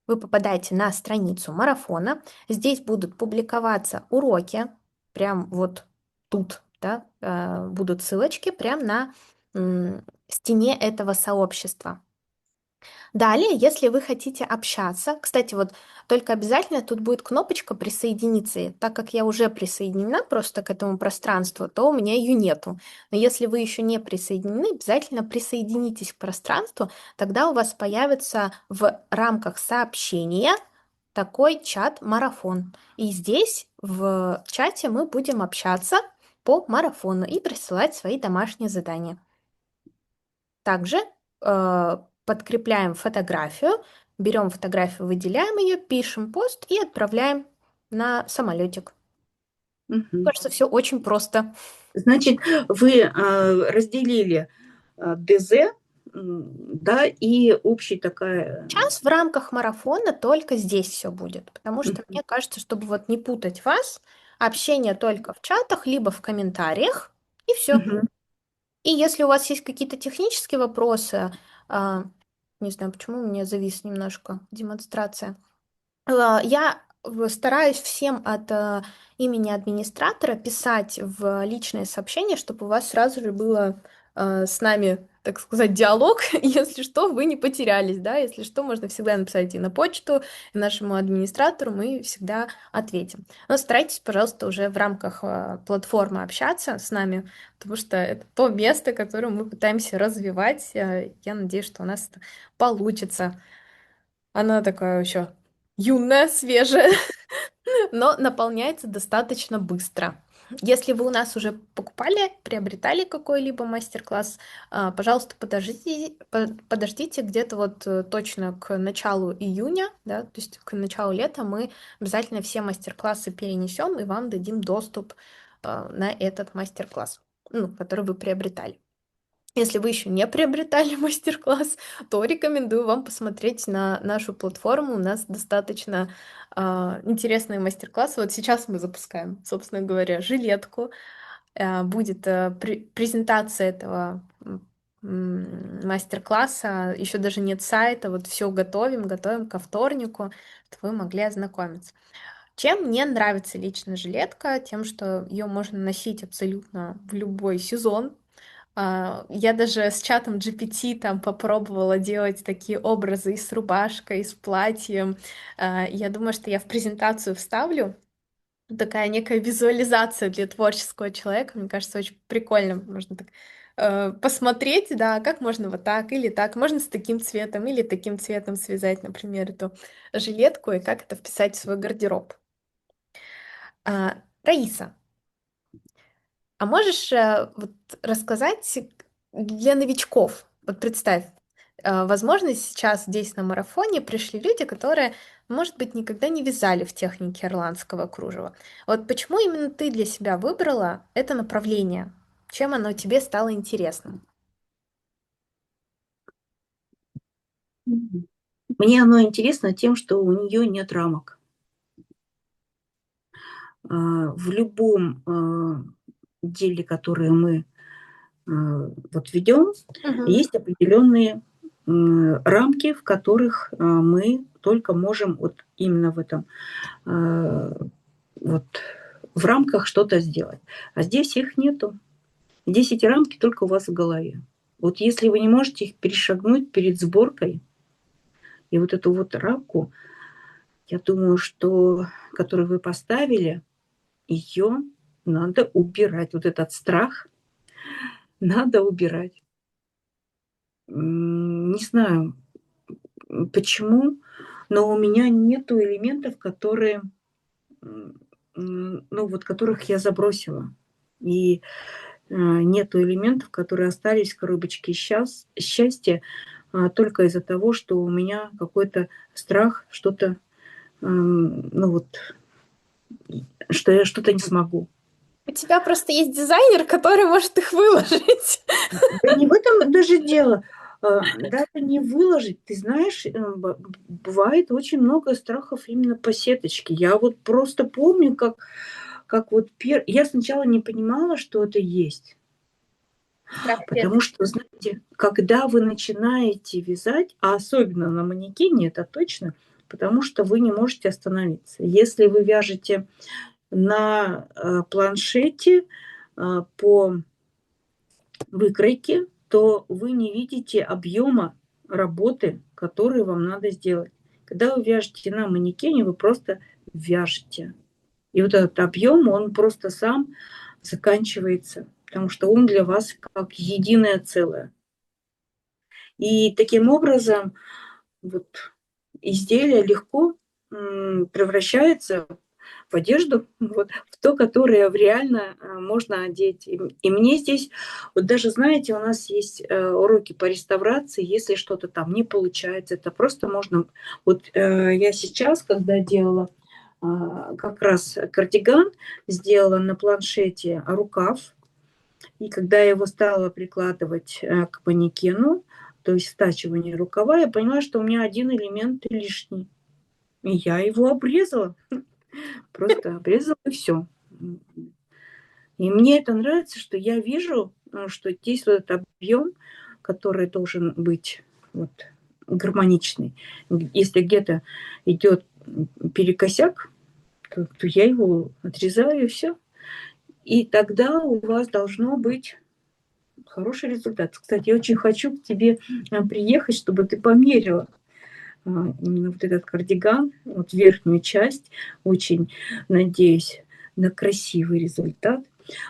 Вы попадаете на страницу марафона. Здесь будут публиковаться уроки, прям вот тут, да, будут ссылочки прям на стене этого сообщества. Далее, если вы хотите общаться, кстати, вот только обязательно тут будет кнопочка «Присоединиться». И так как я уже присоединена просто к этому пространству, то у меня ее нету. Но если вы еще не присоединены, обязательно присоединитесь к пространству, тогда у вас появится в рамках сообщения такой чат-марафон. И здесь в чате мы будем общаться по марафону и присылать свои домашние задания. Также подкрепляем фотографию, берем фотографию, выделяем ее, пишем пост и отправляем на самолетик. Мгм. Кажется, все очень просто. Значит, вы разделили ДЗ, да, и общий такая... Сейчас в рамках марафона только здесь все будет, потому что Мгм. мне кажется, чтобы вот не путать вас, общение только в чатах, либо в комментариях, и все. Мгм. И если у вас есть какие-то технические вопросы, а, не знаю, почему у меня завис немножко демонстрация. Я стараюсь всем от имени администратора писать в личные сообщения, чтобы у вас сразу же было с нами, так сказать, диалог. Если что, вы не потерялись, да, если что, можно всегда написать и на почту, и нашему администратору, мы всегда ответим. Но старайтесь, пожалуйста, уже в рамках платформы общаться с нами, потому что это то место, которое мы пытаемся развивать. Я надеюсь, что у нас это получится. Она такая еще юная, свежая, но наполняется достаточно быстро. Если вы у нас уже покупали, приобретали какой-либо мастер-класс, пожалуйста, подождите где-то вот точно к началу июня, да, то есть к началу лета мы обязательно все мастер-классы перенесем и вам дадим доступ на этот мастер-класс, ну, который вы приобретали. Если вы еще не приобретали мастер-класс, то рекомендую вам посмотреть на нашу платформу. У нас достаточно интересные мастер-классы. Вот сейчас мы запускаем, собственно говоря, жилетку. Будет презентация этого мастер-класса. Еще даже нет сайта. Вот все готовим ко вторнику, чтобы вы могли ознакомиться. Чем мне нравится лично жилетка? Тем, что ее можно носить абсолютно в любой сезон. Я даже с чатом GPT там попробовала делать такие образы и с рубашкой, и с платьем. Я думаю, что я в презентацию вставлю. Такая некая визуализация для творческого человека. Мне кажется, очень прикольно. Можно так посмотреть, да, как можно вот так или так. Можно с таким цветом или таким цветом связать, например, эту жилетку и как это вписать в свой гардероб. Раиса, а можешь вот рассказать для новичков? Вот представь, возможно, сейчас здесь на марафоне пришли люди, которые, может быть, никогда не вязали в технике ирландского кружева. Вот почему именно ты для себя выбрала это направление? Чем оно тебе стало интересным? Мне оно интересно тем, что у нее нет рамок. В любом деле, которое мы вот ведем, Мгм. есть определенные рамки, в которых мы только можем вот именно в этом вот в рамках что-то сделать. А здесь их нету. Здесь эти рамки только у вас в голове. Вот если вы не можете их перешагнуть перед сборкой, и вот эту вот рамку, я думаю, что которую вы поставили, ее надо убирать. Вот этот страх надо убирать. Не знаю, почему, но у меня нету элементов, которые, ну, вот которых я забросила. И нету элементов, которые остались в коробочке счастья только из-за того, что у меня какой-то страх, что-то, ну вот, что я что-то не смогу. У тебя просто есть дизайнер, который может их выложить. Да не в этом даже дело. Даже не выложить. Ты знаешь, бывает очень много страхов именно по сеточке. Я вот просто помню, как вот я сначала не понимала, что это есть. Страх Потому сеточки. что, знаете, когда вы начинаете вязать, а особенно на манекене, это точно, потому что вы не можете остановиться. Если вы вяжете на планшете по выкройки, то вы не видите объема работы, которую вам надо сделать. Когда вы вяжете на манекене, вы просто вяжете. И вот этот объем, он просто сам заканчивается, потому что он для вас как единое целое. И таким образом вот изделие легко превращается в одежду, вот, в то, которое реально можно одеть. И мне здесь, вот даже, знаете, у нас есть уроки по реставрации, если что-то там не получается, это просто можно... Вот я сейчас, когда делала как раз кардиган, сделала на планшете рукав, и когда я его стала прикладывать к манекену, то есть стачивание рукава, я поняла, что у меня один элемент лишний. И я его обрезала. Просто обрезала и все. И мне это нравится, что я вижу, что здесь вот этот объем, который должен быть вот, гармоничный. Если где-то идет перекосяк, то я его отрезаю и все. И тогда у вас должно быть хороший результат. Кстати, я очень хочу к тебе приехать, чтобы ты померила именно вот этот кардиган, вот верхнюю часть. Очень надеюсь на красивый результат.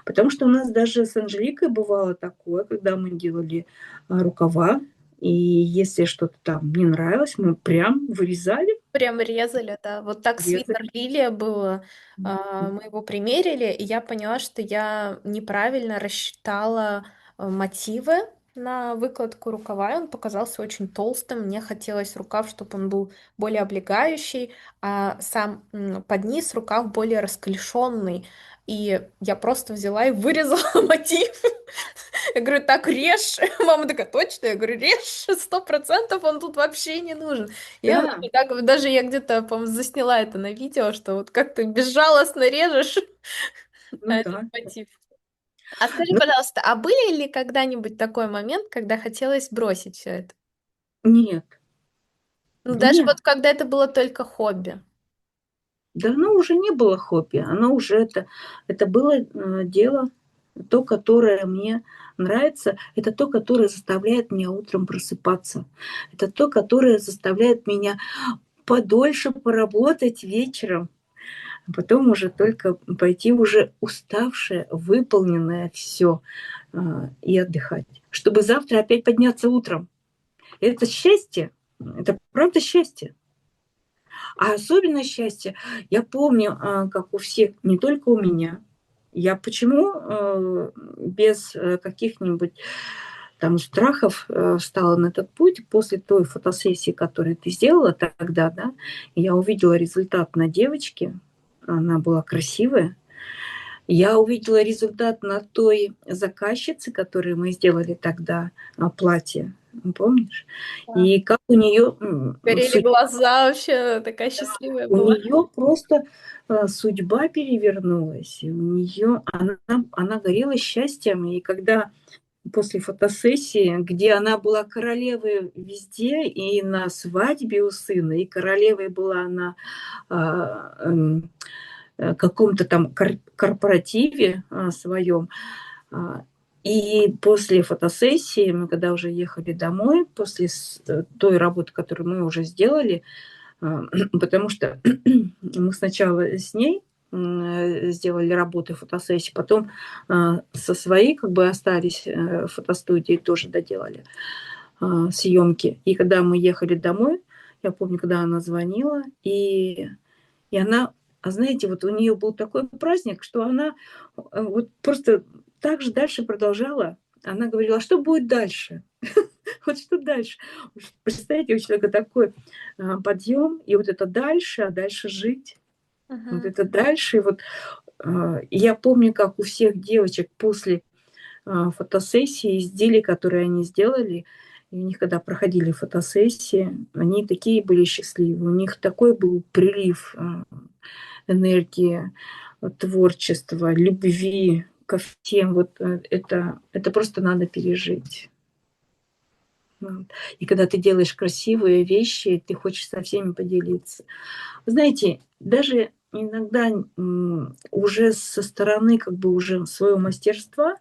Потому что у нас даже с Анжеликой бывало такое, когда мы делали рукава, и если что-то там не нравилось, мы прям вырезали, Прям резали, да. Вот так свитер резали. Лилия было. Мы его примерили, и я поняла, что я неправильно рассчитала мотивы на выкладку рукава, и он показался очень толстым. Мне хотелось рукав, чтобы он был более облегающий, а сам под низ рукав более расклешенный. И я просто взяла и вырезала мотив. Я говорю, так режь. Мама такая, точно? Я говорю, режь, 100%, он тут вообще не нужен. Я Да, вообще так, даже я где-то, по-моему, засняла это на видео, что вот как ты безжалостно режешь ну этот да. мотив. А скажи, Ну, пожалуйста, а были ли когда-нибудь такой момент, когда хотелось бросить все это? нет, Ну, даже нет. вот когда это было только хобби. Да оно уже не было хобби, оно уже это было дело, то, которое мне нравится, это то, которое заставляет меня утром просыпаться. Это то, которое заставляет меня подольше поработать вечером, а потом уже только пойти уже уставшее, выполненное все и отдыхать, чтобы завтра опять подняться утром. Это счастье, это правда счастье. А особенно счастье, я помню, как у всех, не только у меня. Я почему без каких-нибудь там страхов встала на этот путь после той фотосессии, которую ты сделала тогда, да, я увидела результат на девочке, она была красивая. Я увидела результат на той заказчице, которой мы сделали тогда платье, помнишь? Да. И как у нее Горели глаза, вообще такая счастливая у была. нее просто судьба перевернулась. И у нее она горела счастьем. И когда после фотосессии, где она была королевой везде, и на свадьбе у сына, и королевой была на а, эм, каком-то там корпоративе своем. А, И после фотосессии, мы когда уже ехали домой, после той работы, которую мы уже сделали, потому что мы сначала с ней сделали работы, фотосессии, потом со своей как бы остались фотостудии, тоже доделали съемки. И когда мы ехали домой, я помню, когда она звонила, и она, знаете, вот у нее был такой праздник, что она вот просто так же дальше продолжала. Она говорила: а что будет дальше? Вот что дальше? Представьте, у человека такой подъем, и вот это дальше, а дальше жить. Вот Мгм. это дальше. И вот я помню, как у всех девочек после фотосессии, изделий, которые они сделали, и у них, когда проходили фотосессии, они такие были счастливые. У них такой был прилив энергии, творчества, любви ко всем. Вот это просто надо пережить. Вот. И когда ты делаешь красивые вещи, ты хочешь со всеми поделиться. Вы знаете, даже иногда уже со стороны как бы уже своего мастерства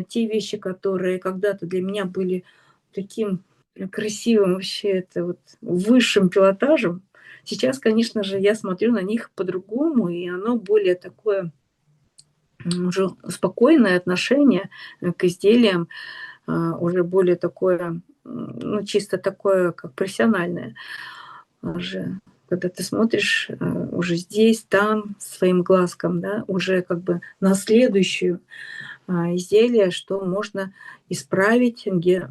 те вещи, которые когда-то для меня были таким красивым вообще, это вот высшим пилотажем, сейчас, конечно же, я смотрю на них по-другому, и оно более такое уже спокойное отношение к изделиям, уже более такое, ну, чисто такое, как профессиональное. Уже когда ты смотришь уже здесь, там, своим глазком, да, уже как бы на следующую изделие, что можно исправить, где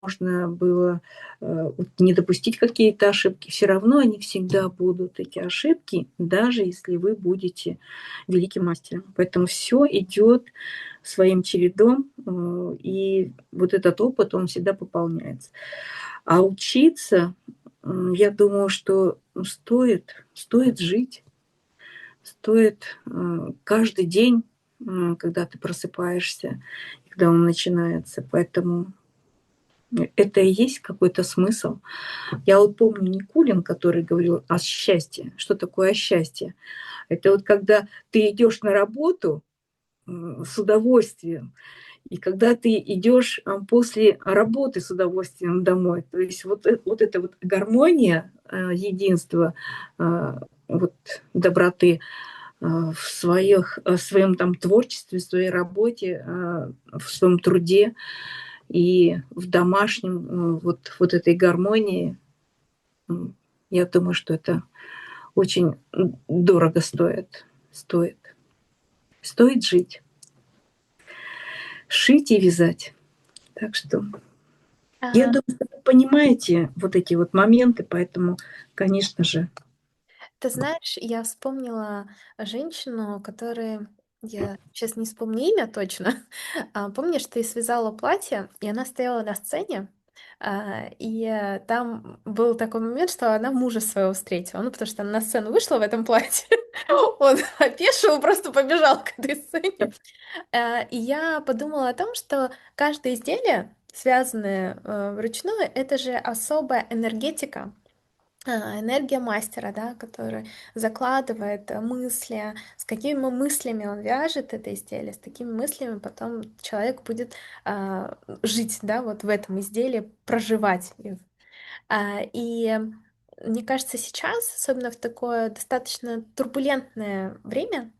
можно было вот не допустить какие-то ошибки. Все равно они всегда будут, эти ошибки, даже если вы будете великим мастером. Поэтому все идет своим чередом, и вот этот опыт, он всегда пополняется. А учиться, я думаю, что стоит жить, стоит каждый день, когда ты просыпаешься, когда он начинается. Поэтому это и есть какой-то смысл. Я вот помню Никулин, который говорил о счастье. Что такое счастье? Это вот когда ты идешь на работу с удовольствием, и когда ты идешь после работы с удовольствием домой. То есть вот эта вот гармония, единство, вот доброты, в своем там творчестве, в своей работе, в своем труде и в домашнем вот этой гармонии. Я думаю, что это очень дорого стоит. Стоит жить, шить и вязать. Так что я А, думаю, что вы понимаете вот эти вот моменты, поэтому, конечно же, Ты знаешь, я вспомнила женщину, которая, я сейчас не вспомню имя точно, помнишь, ты связала платье, и она стояла на сцене, там был такой момент, что она мужа своего встретила, ну, потому что она на сцену вышла в этом платье, он опешил, просто побежал к этой сцене. И я подумала о том, что каждое изделие, связанное вручную, это же особая энергетика, энергия мастера, да, который закладывает мысли, с какими мыслями он вяжет это изделие, с такими мыслями потом человек будет жить, да, вот в этом изделии, проживать. И мне кажется, сейчас, особенно в такое достаточно турбулентное время,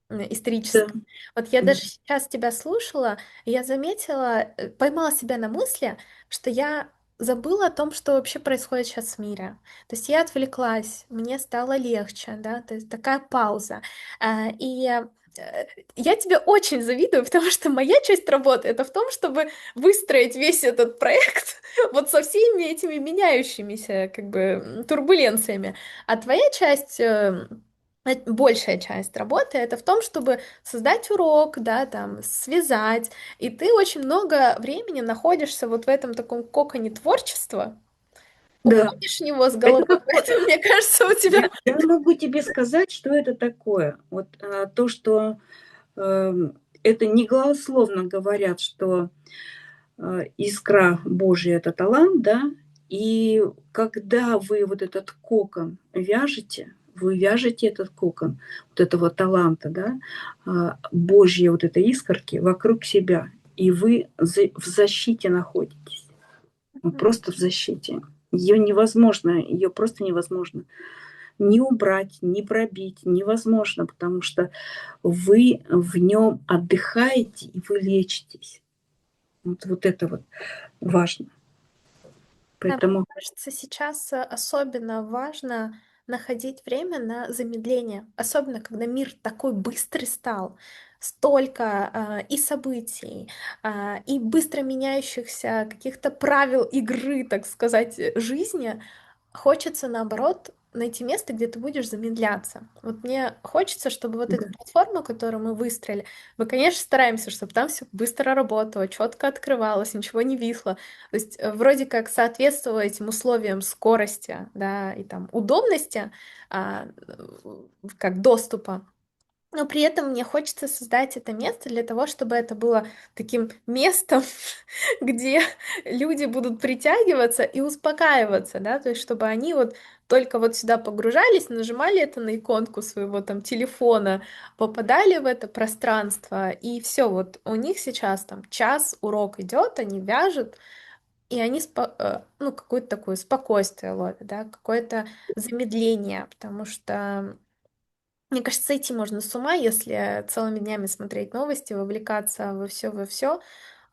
да, историческое. Вот я да, даже сейчас тебя слушала, и я заметила, поймала себя на мысли, что я забыла о том, что вообще происходит сейчас в мире. То есть я отвлеклась, мне стало легче, да, то есть такая пауза. Я тебе очень завидую, потому что моя часть работы это в том, чтобы выстроить весь этот проект вот со всеми этими меняющимися как бы турбуленциями. А твоя часть, большая часть работы это в том, чтобы создать урок, да, там, связать, и ты очень много времени находишься вот в этом таком коконе творчества, Да, уходишь в него с это головой, какое? поэтому, мне кажется, у тебя... Я могу тебе сказать, что это такое. Вот то, что это не голословно говорят, что искра Божья – это талант, да, и когда вы вот этот кокон вяжете, вы вяжете этот кокон вот этого таланта, да, Божьей вот этой искорки вокруг себя, и вы в защите находитесь, просто в защите. Ее невозможно, ее просто невозможно ни убрать, ни пробить, невозможно, потому что вы в нем отдыхаете и вы лечитесь. Вот это вот важно. Да, мне Поэтому кажется, сейчас особенно важно находить время на замедление, особенно когда мир такой быстрый стал, столько и событий, и быстро меняющихся каких-то правил игры, так сказать, жизни. Хочется, наоборот, найти место, где ты будешь замедляться. Вот мне хочется, чтобы вот эта да, платформа, которую мы выстроили, мы, конечно, стараемся, чтобы там все быстро работало, четко открывалось, ничего не висло. То есть вроде как соответствовало этим условиям скорости, да, и там удобности, как доступа. Но при этом мне хочется создать это место для того, чтобы это было таким местом, где люди будут притягиваться и успокаиваться, да, то есть чтобы они вот только вот сюда погружались, нажимали это на иконку своего там телефона, попадали в это пространство, и все, вот у них сейчас там час урок идет, они вяжут, и они ну, какое-то такое спокойствие ловят, да, какое-то замедление, потому что мне кажется, сойти можно с ума, если целыми днями смотреть новости, вовлекаться во все.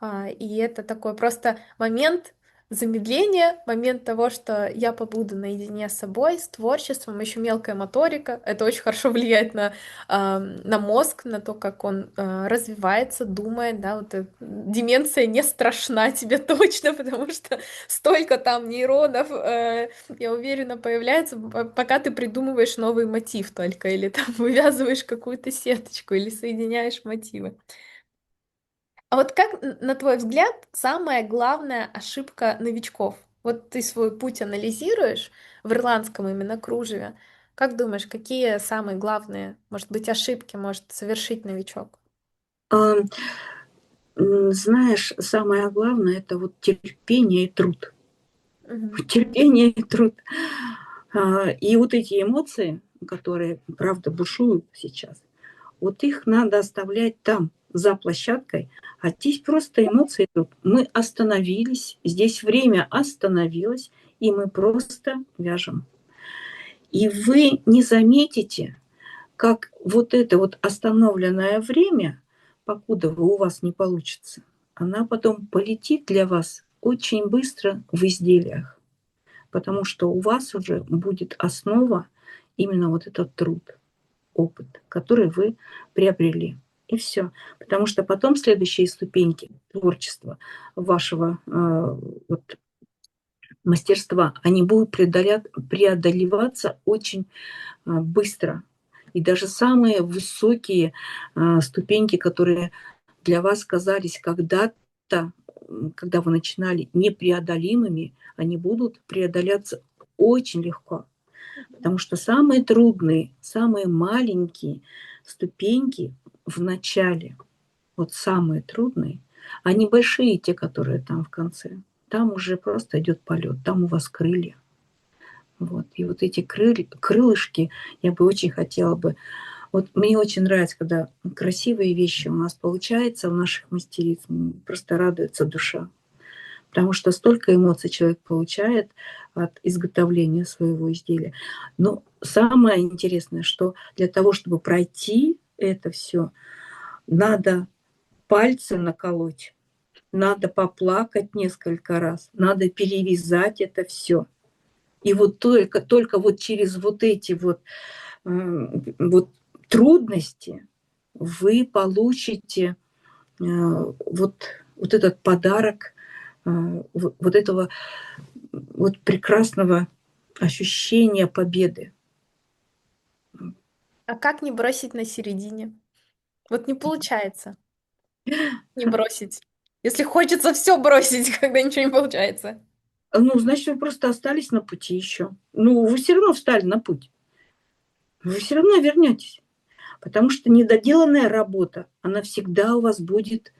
И это такой просто момент замедления, момент того, что я побуду наедине с собой, с творчеством, еще мелкая моторика. Это очень хорошо влияет на мозг, на то, как он развивается, думает, да, вот деменция не страшна тебе точно, потому что столько там нейронов, я уверена, появляется, пока ты придумываешь новый мотив только, или там вывязываешь какую-то сеточку, или соединяешь мотивы. А вот как, на твой взгляд, самая главная ошибка новичков? Вот ты свой путь анализируешь в ирландском именно кружеве. Как думаешь, какие самые главные, может быть, ошибки может совершить новичок? а, знаешь, самое главное – это вот терпение и труд. Мгм. Терпение и труд. И вот эти эмоции, которые, правда, бушуют сейчас, вот их надо оставлять там, за площадкой, а здесь просто эмоции идут. Мы остановились, здесь время остановилось, и мы просто вяжем. И вы не заметите, как вот это вот остановленное время, покуда у вас не получится, она потом полетит для вас очень быстро в изделиях, потому что у вас уже будет основа именно вот этот труд, опыт, который вы приобрели. И все. Потому что потом следующие ступеньки творчества вашего вот, мастерства, они будут преодолеваться очень быстро. И даже самые высокие ступеньки, которые для вас казались когда-то, когда вы начинали, непреодолимыми, они будут преодоляться очень легко. Потому что самые трудные, самые маленькие ступеньки в начале, вот самые трудные, а небольшие те, которые там в конце, там уже просто идет полет, там у вас крылья. Вот. И вот эти крылышки я бы очень хотела бы. Вот мне очень нравится, когда красивые вещи у нас получаются, у наших мастериц, просто радуется душа. Потому что столько эмоций человек получает от изготовления своего изделия. Но самое интересное, что для того, чтобы пройти это все, надо пальцы наколоть. надо поплакать несколько раз, надо перевязать это все. И вот только вот через вот эти вот трудности вы получите вот этот подарок вот этого вот прекрасного ощущения победы. А как не бросить на середине? Вот не получается не бросить. Если хочется все бросить, когда ничего не получается. Ну, значит, вы просто остались на пути еще. Ну, вы все равно встали на путь. Вы все равно вернетесь. Потому что недоделанная работа, она всегда у вас будет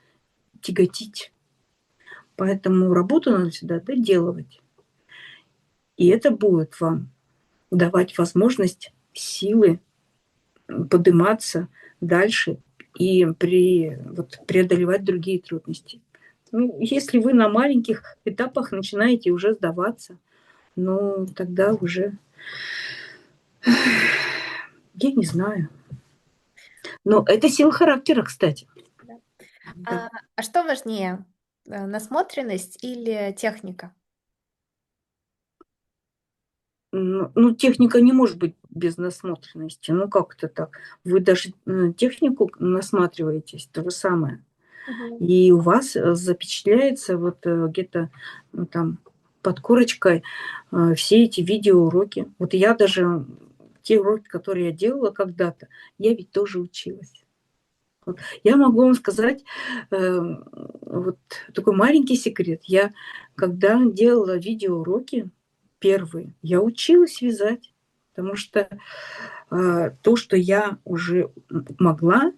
тяготить. Поэтому работу надо всегда доделывать. И это будет вам давать возможность, силы подниматься дальше и преодолевать другие трудности. Ну, если вы на маленьких этапах начинаете уже сдаваться, ну, тогда уже, я не знаю. Но это сила характера, кстати. Да. Да. А что важнее, насмотренность или техника? Ну, техника не может быть без насмотренности. Ну, как это так? Вы даже технику насматриваетесь, то же самое. Мгм. И у вас запечатляется вот где-то там под корочкой все эти видеоуроки. Вот я даже те уроки, которые я делала когда-то, я ведь тоже училась. Вот. Я могу вам сказать вот такой маленький секрет. Я когда делала видеоуроки первые, я училась вязать, потому что то, что я уже могла,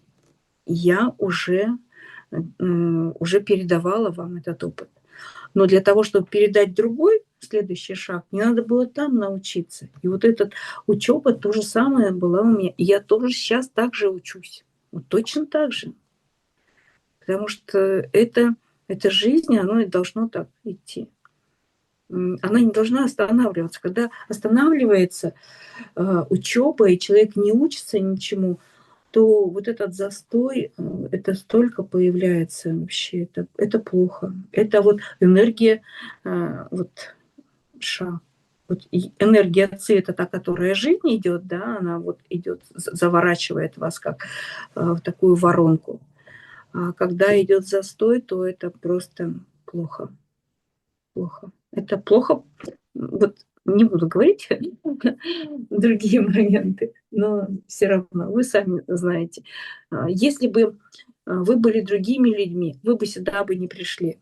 я уже передавала вам этот опыт. Но для того, чтобы передать другой, следующий шаг, мне надо было там научиться. И вот эта учеба то же самое была у меня. И я тоже сейчас так же учусь. Вот точно так же. Потому что это жизнь, оно и должно так идти. Она не должна останавливаться. Когда останавливается учеба, и человек не учится ничему, то вот этот застой, это столько появляется вообще, это плохо. Это вот энергия, вот ша. Вот энергия ци – это та, которая жизнь идет, да, она вот идет, заворачивает вас как в такую воронку. А когда идет застой, то это просто плохо. Плохо. Это плохо. Вот не буду говорить другие моменты, но все равно вы сами знаете. Если бы вы были другими людьми, вы бы сюда бы не пришли.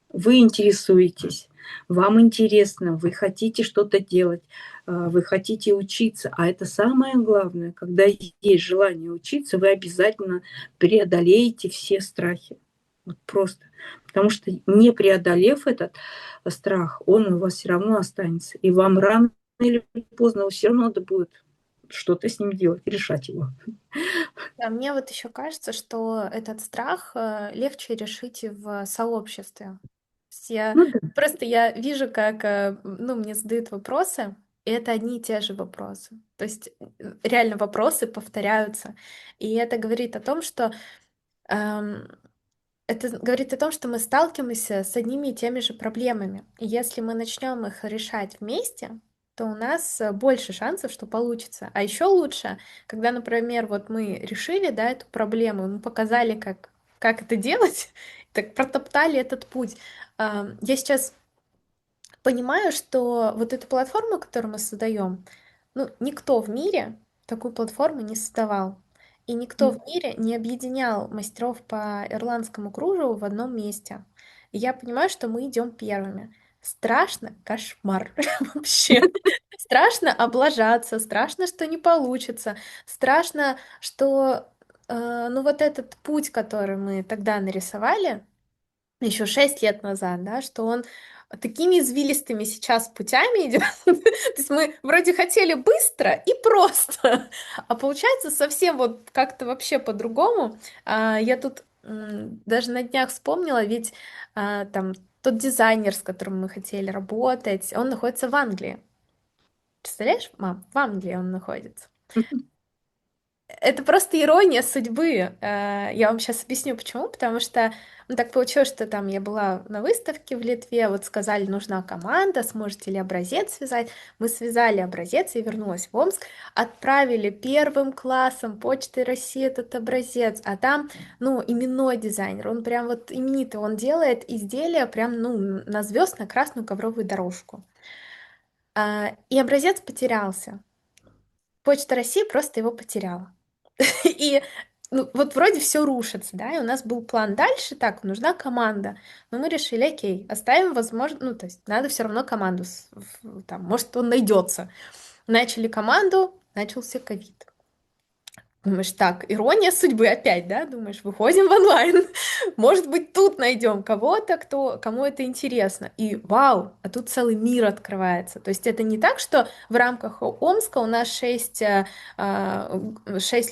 Вы интересуетесь, вам интересно, вы хотите что-то делать, вы хотите учиться. А это самое главное, когда есть желание учиться, вы обязательно преодолеете все страхи. Вот просто. Потому что не преодолев этот страх, он у вас все равно останется. И вам рано или поздно все равно надо будет что-то с ним делать, решать его. Да, мне вот еще кажется, что этот страх легче решить и в сообществе. То есть Ну да. я вижу, как ну, мне задают вопросы, и это одни и те же вопросы. То есть реально вопросы повторяются. И это говорит о том, что эм, мы сталкиваемся с одними и теми же проблемами. И если мы начнем их решать вместе, то у нас больше шансов, что получится. А еще лучше, когда, например, вот мы решили, да, эту проблему, мы показали, как это делать, так протоптали этот путь. Я сейчас понимаю, что вот эту платформу, которую мы создаем, ну, никто в мире такую платформу не создавал. И никто в мире не объединял мастеров по ирландскому кружеву в одном месте. И я понимаю, что мы идем первыми. Страшно, кошмар вообще. Страшно облажаться, страшно, что не получится, страшно, что ну вот этот путь, который мы тогда нарисовали, еще 6 лет назад, да, что он такими извилистыми сейчас путями идет. То есть мы вроде хотели быстро и просто, а получается совсем вот как-то вообще по-другому. Я тут даже на днях вспомнила, ведь там тот дизайнер, с которым мы хотели работать, он находится в Англии. Представляешь, мам, в Англии он находится. Это просто ирония судьбы. Я вам сейчас объясню, почему. Потому что ну, так получилось, что там я была на выставке в Литве, вот сказали, нужна команда, сможете ли образец связать. Мы связали образец, я вернулась в Омск, отправили первым классом Почты России этот образец, а там, ну, именной дизайнер, он прям вот именитый, он делает изделия прям, ну, на звезд, на красную ковровую дорожку. И образец потерялся. Почта России просто его потеряла. И ну, вот вроде все рушится, да, и у нас был план дальше, так, нужна команда. Но мы решили, окей, оставим возможно, ну, то есть надо все равно команду, там, может, он найдется. Начали команду, начался ковид. Думаешь, так, ирония судьбы опять, да? Думаешь, выходим в онлайн. Может быть, тут найдем кого-то, кому это интересно. И вау, а тут целый мир открывается. То есть это не так, что в рамках Омска у нас 6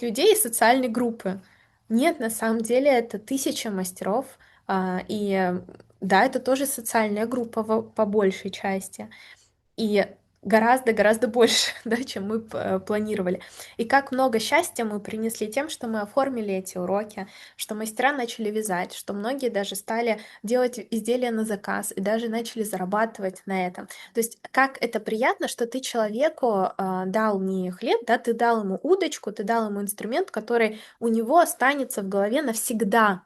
людей из социальной группы. Нет, на самом деле это тысяча мастеров. Да, это тоже социальная группа по большей части. И гораздо-гораздо больше, да, чем мы планировали. И как много счастья мы принесли тем, что мы оформили эти уроки, что мастера начали вязать, что многие даже стали делать изделия на заказ и даже начали зарабатывать на этом. То есть как это приятно, что ты человеку дал не хлеб, да, ты дал ему удочку, ты дал ему инструмент, который у него останется в голове навсегда,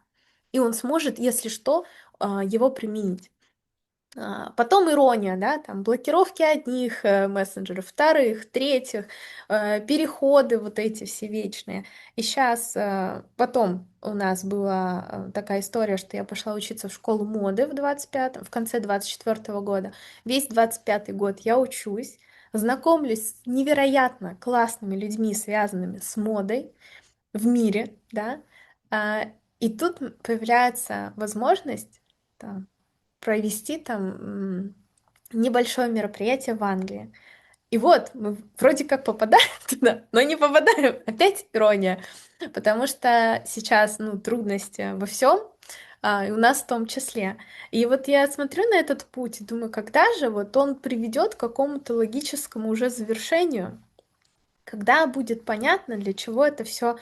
и он сможет, если что, его применить. Потом ирония, да, там блокировки одних мессенджеров, вторых, третьих, переходы вот эти все вечные. И сейчас, потом у нас была такая история, что я пошла учиться в школу моды в конце 24 года. Весь 25 год я учусь, знакомлюсь с невероятно классными людьми, связанными с модой в мире, да. А, И тут появляется возможность там, провести там небольшое мероприятие в Англии. И вот мы вроде как попадаем туда, но не попадаем. Опять ирония. Потому что сейчас, ну, трудности во всем, и у нас в том числе. И вот я смотрю на этот путь и думаю, когда же вот он приведет к какому-то логическому уже завершению, когда будет понятно, для чего это все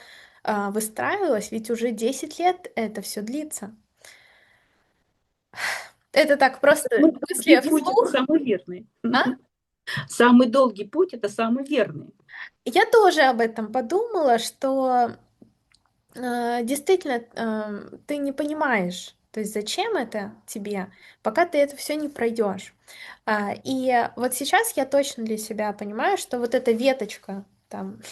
выстраивалось, ведь уже 10 лет это все длится. Это так просто Самый мысли долгий путь – это вслух. самый верный. А? Самый долгий путь – это самый верный. Я тоже об этом подумала, что действительно ты не понимаешь, то есть зачем это тебе, пока ты это все не пройдешь. И вот сейчас я точно для себя понимаю, что вот эта веточка там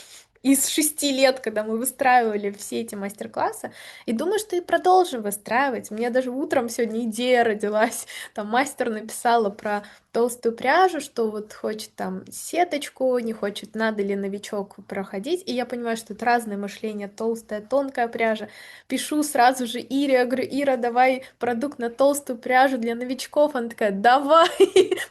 из 6 лет, когда мы выстраивали все эти мастер-классы, и думаю, что и продолжим выстраивать. У меня даже утром сегодня идея родилась. Там мастер написала про толстую пряжу, что вот хочет там сеточку, не хочет, надо ли новичок проходить. И я понимаю, что это разное мышление, толстая, тонкая пряжа. Пишу сразу же Ире, я говорю, Ира, давай продукт на толстую пряжу для новичков. Она такая, давай,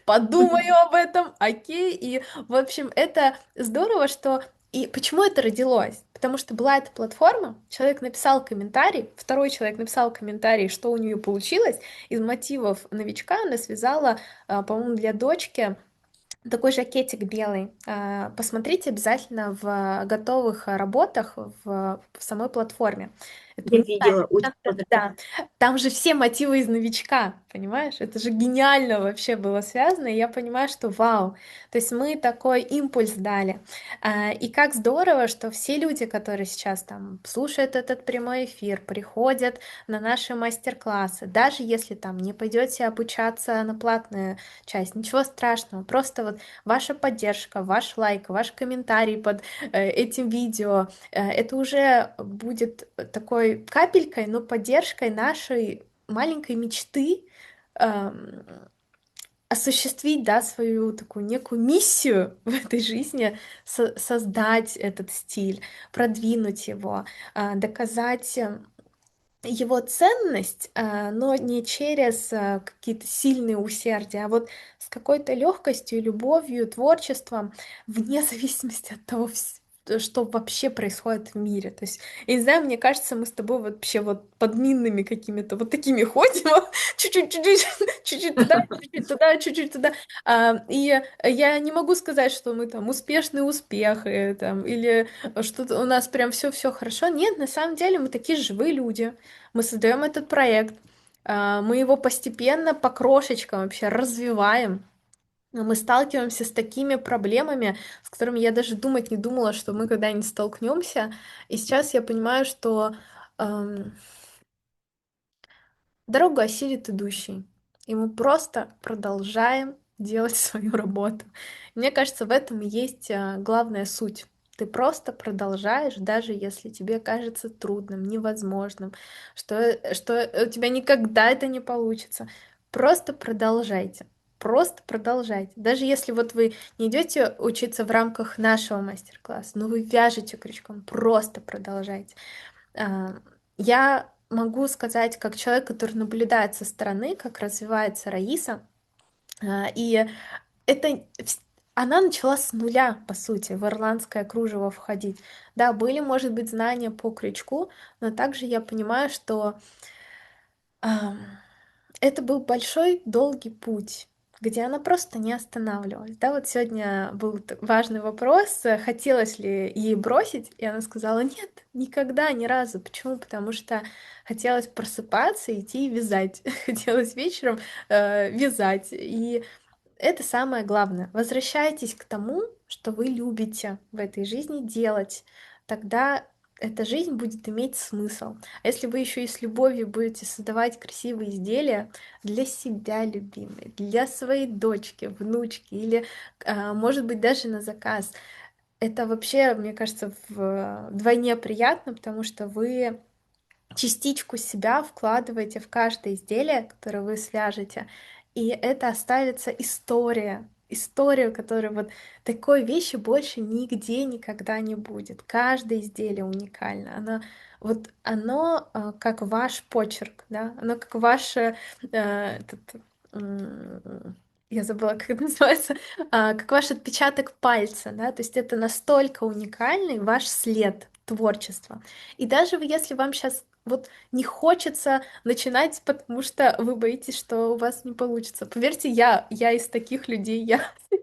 подумаю об этом, окей. И, в общем, это здорово, что и почему это родилось? Потому что была эта платформа, человек написал комментарий, второй человек написал комментарий, что у нее получилось. Из мотивов новичка она связала, по-моему, для дочки такой жакетик белый. Посмотрите обязательно в готовых работах в самой платформе. Это Я видела, очень уникально. Да, там же все мотивы из новичка, понимаешь? Это же гениально вообще было связано, и я понимаю, что вау, то есть мы такой импульс дали. И как здорово, что все люди, которые сейчас там слушают этот прямой эфир, приходят на наши мастер-классы, даже если там не пойдете обучаться на платную часть, ничего страшного, просто вот ваша поддержка, ваш лайк, ваш комментарий под этим видео, это уже будет такой капелькой, но поддержкой нашей маленькой мечты эм, осуществить, да, свою такую некую миссию в этой жизни, создать этот стиль, продвинуть его, доказать его ценность, но не через какие-то сильные усердия, а вот с какой-то легкостью, любовью, творчеством, вне зависимости от того, что вообще происходит в мире. То есть, я не знаю, мне кажется, мы с тобой вообще вот под минными какими-то вот такими ходим, чуть-чуть, чуть-чуть, чуть-чуть туда, чуть-чуть туда, чуть-чуть туда. И я не могу сказать, что мы там успешные успехи, там, или что-то у нас прям все хорошо. Нет, на самом деле мы такие живые люди. Мы создаем этот проект, мы его постепенно по крошечкам вообще развиваем. Но мы сталкиваемся с такими проблемами, с которыми я даже думать не думала, что мы когда-нибудь столкнемся. И сейчас я понимаю, что эм, дорогу осилит идущий. И мы просто продолжаем делать свою работу. Мне кажется, в этом и есть главная суть. Ты просто продолжаешь, даже если тебе кажется трудным, невозможным, что у тебя никогда это не получится. Просто продолжайте. Просто продолжайте. Даже если вот вы не идете учиться в рамках нашего мастер-класса, но вы вяжете крючком, просто продолжайте. А, Я могу сказать, как человек, который наблюдает со стороны, как развивается Раиса, и это она начала с нуля, по сути, в ирландское кружево входить. Да, были, может быть, знания по крючку, но также я понимаю, что ам, это был большой, долгий путь, где она просто не останавливалась. Да, вот сегодня был важный вопрос, хотелось ли ей бросить, и она сказала, нет, никогда, ни разу. Почему? Потому что хотелось просыпаться, идти и вязать. Хотелось вечером вязать. И это самое главное. Возвращайтесь к тому, что вы любите в этой жизни делать. Тогда эта жизнь будет иметь смысл. А если вы еще и с любовью будете создавать красивые изделия для себя любимые, для своей дочки, внучки или, может быть, даже на заказ, это вообще, мне кажется, вдвойне приятно, потому что вы частичку себя вкладываете в каждое изделие, которое вы свяжете, и это оставится история. Историю, которая вот такой вещи больше нигде никогда не будет. Каждое изделие уникально. Оно как ваш почерк, да, оно как ваше я забыла, как это называется, как ваш отпечаток пальца, да, то есть это настолько уникальный ваш след творчества. И даже если вам сейчас вот не хочется начинать, потому что вы боитесь, что у вас не получится. Поверьте, я из таких людей,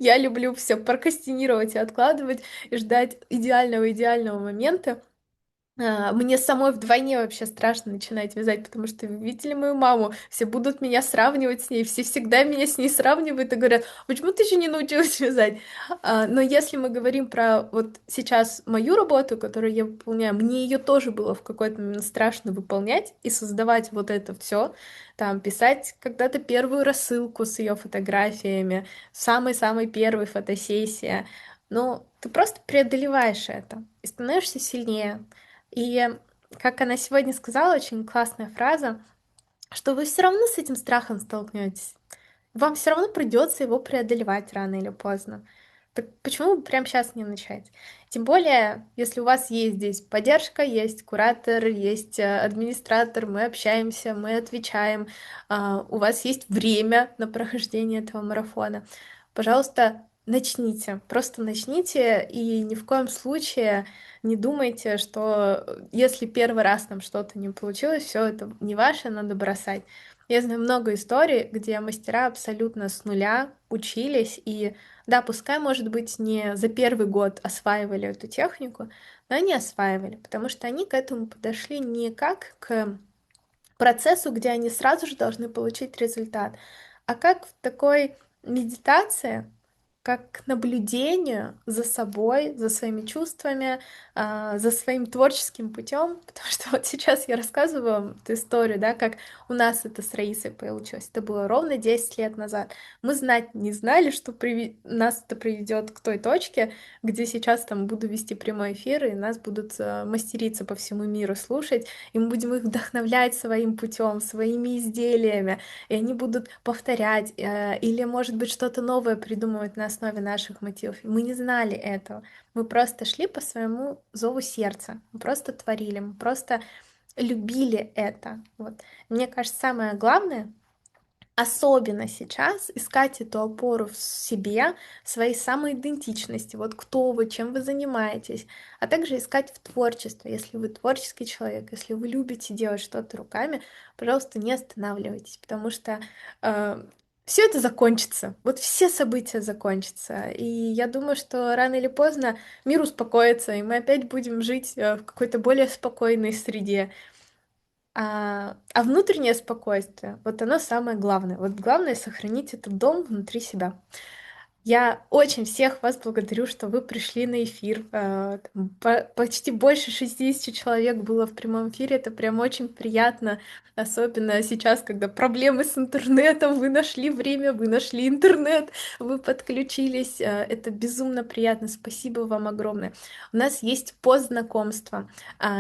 я люблю все прокрастинировать и откладывать, и ждать идеального момента. Мне самой вдвойне вообще страшно начинать вязать, потому что вы видели мою маму, все будут меня сравнивать с ней, все всегда меня с ней сравнивают и говорят, почему ты еще не научилась вязать? Но если мы говорим про вот сейчас мою работу, которую я выполняю, мне ее тоже было в какой-то момент страшно выполнять и создавать вот это все, там писать когда-то первую рассылку с ее фотографиями, самой-самой первой фотосессии. Но ты просто преодолеваешь это и становишься сильнее. И как она сегодня сказала, очень классная фраза, что вы все равно с этим страхом столкнетесь. Вам все равно придется его преодолевать рано или поздно. Так почему бы прямо сейчас не начать? Тем более, если у вас есть здесь поддержка, есть куратор, есть администратор, мы общаемся, мы отвечаем, у вас есть время на прохождение этого марафона. Пожалуйста, начните, просто начните и ни в коем случае не думайте, что если первый раз там что-то не получилось, все это не ваше, надо бросать. Я знаю много историй, где мастера абсолютно с нуля учились, и да, пускай, может быть, не за первый год осваивали эту технику, но они осваивали, потому что они к этому подошли не как к процессу, где они сразу же должны получить результат, а как в такой медитации, как к наблюдению за собой, за своими чувствами, за своим творческим путем, потому что вот сейчас я рассказываю вам эту историю, да, как у нас это с Раисой получилось. Это было ровно 10 лет назад. Мы знать не знали, что нас это приведет к той точке, где сейчас там буду вести прямой эфир, и нас будут мастерицы по всему миру слушать, и мы будем их вдохновлять своим путем, своими изделиями, и они будут повторять, или, может быть, что-то новое придумывать на основе наших мотивов. Мы не знали этого. Мы просто шли по своему зову сердца, мы просто творили, мы просто любили это. Вот. Мне кажется, самое главное особенно сейчас искать эту опору в себе, в своей самоидентичности, вот кто вы, чем вы занимаетесь, а также искать в творчестве. Если вы творческий человек, если вы любите делать что-то руками, пожалуйста, не останавливайтесь, потому что все это закончится. Вот все события закончатся. И я думаю, что рано или поздно мир успокоится, и мы опять будем жить в какой-то более спокойной среде. А внутреннее спокойствие, вот оно самое главное. Вот главное сохранить этот дом внутри себя. Я очень всех вас благодарю, что вы пришли на эфир. Там почти больше 60 человек было в прямом эфире. Это прям очень приятно. Особенно сейчас, когда проблемы с интернетом. Вы нашли время, вы нашли интернет, вы подключились. Это безумно приятно. Спасибо вам огромное. У нас есть пост знакомства.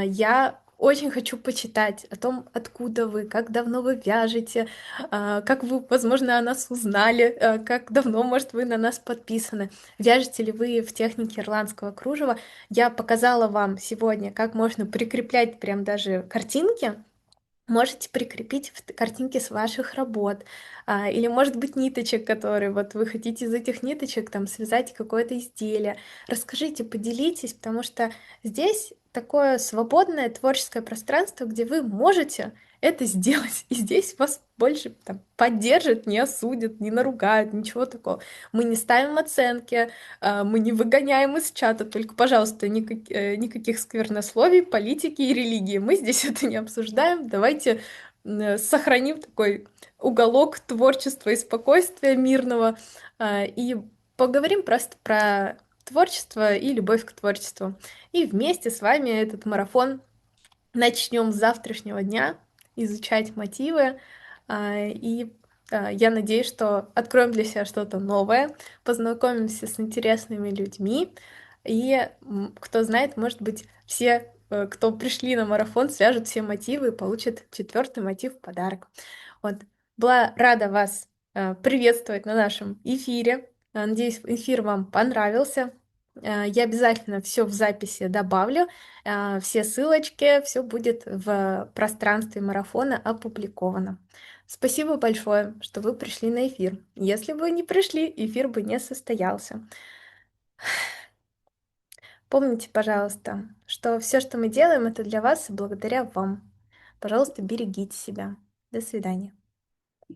Я очень хочу почитать о том, откуда вы, как давно вы вяжете, как вы, возможно, о нас узнали, как давно, может, вы на нас подписаны, вяжете ли вы в технике ирландского кружева. Я показала вам сегодня, как можно прикреплять прям даже картинки. Можете прикрепить картинки с ваших работ, или, может быть, ниточек, которые вот вы хотите из этих ниточек там связать какое-то изделие. Расскажите, поделитесь, потому что здесь такое свободное творческое пространство, где вы можете это сделать. И здесь вас больше там поддержат, не осудят, не наругают, ничего такого. Мы не ставим оценки, мы не выгоняем из чата, только, пожалуйста, никаких сквернословий, политики и религии. Мы здесь это не обсуждаем. Давайте сохраним такой уголок творчества и спокойствия мирного и поговорим просто про творчество и любовь к творчеству. И вместе с вами этот марафон начнем с завтрашнего дня изучать мотивы, и я надеюсь, что откроем для себя что-то новое, познакомимся с интересными людьми, и кто знает, может быть, все, кто пришли на марафон, свяжут все мотивы и получат четвертый мотив в подарок. Вот. Была рада вас приветствовать на нашем эфире. Надеюсь, эфир вам понравился. Я обязательно все в записи добавлю. Все ссылочки, все будет в пространстве марафона опубликовано. Спасибо большое, что вы пришли на эфир. Если бы вы не пришли, эфир бы не состоялся. Помните, пожалуйста, что все, что мы делаем, это для вас и благодаря вам. Пожалуйста, берегите себя. До свидания.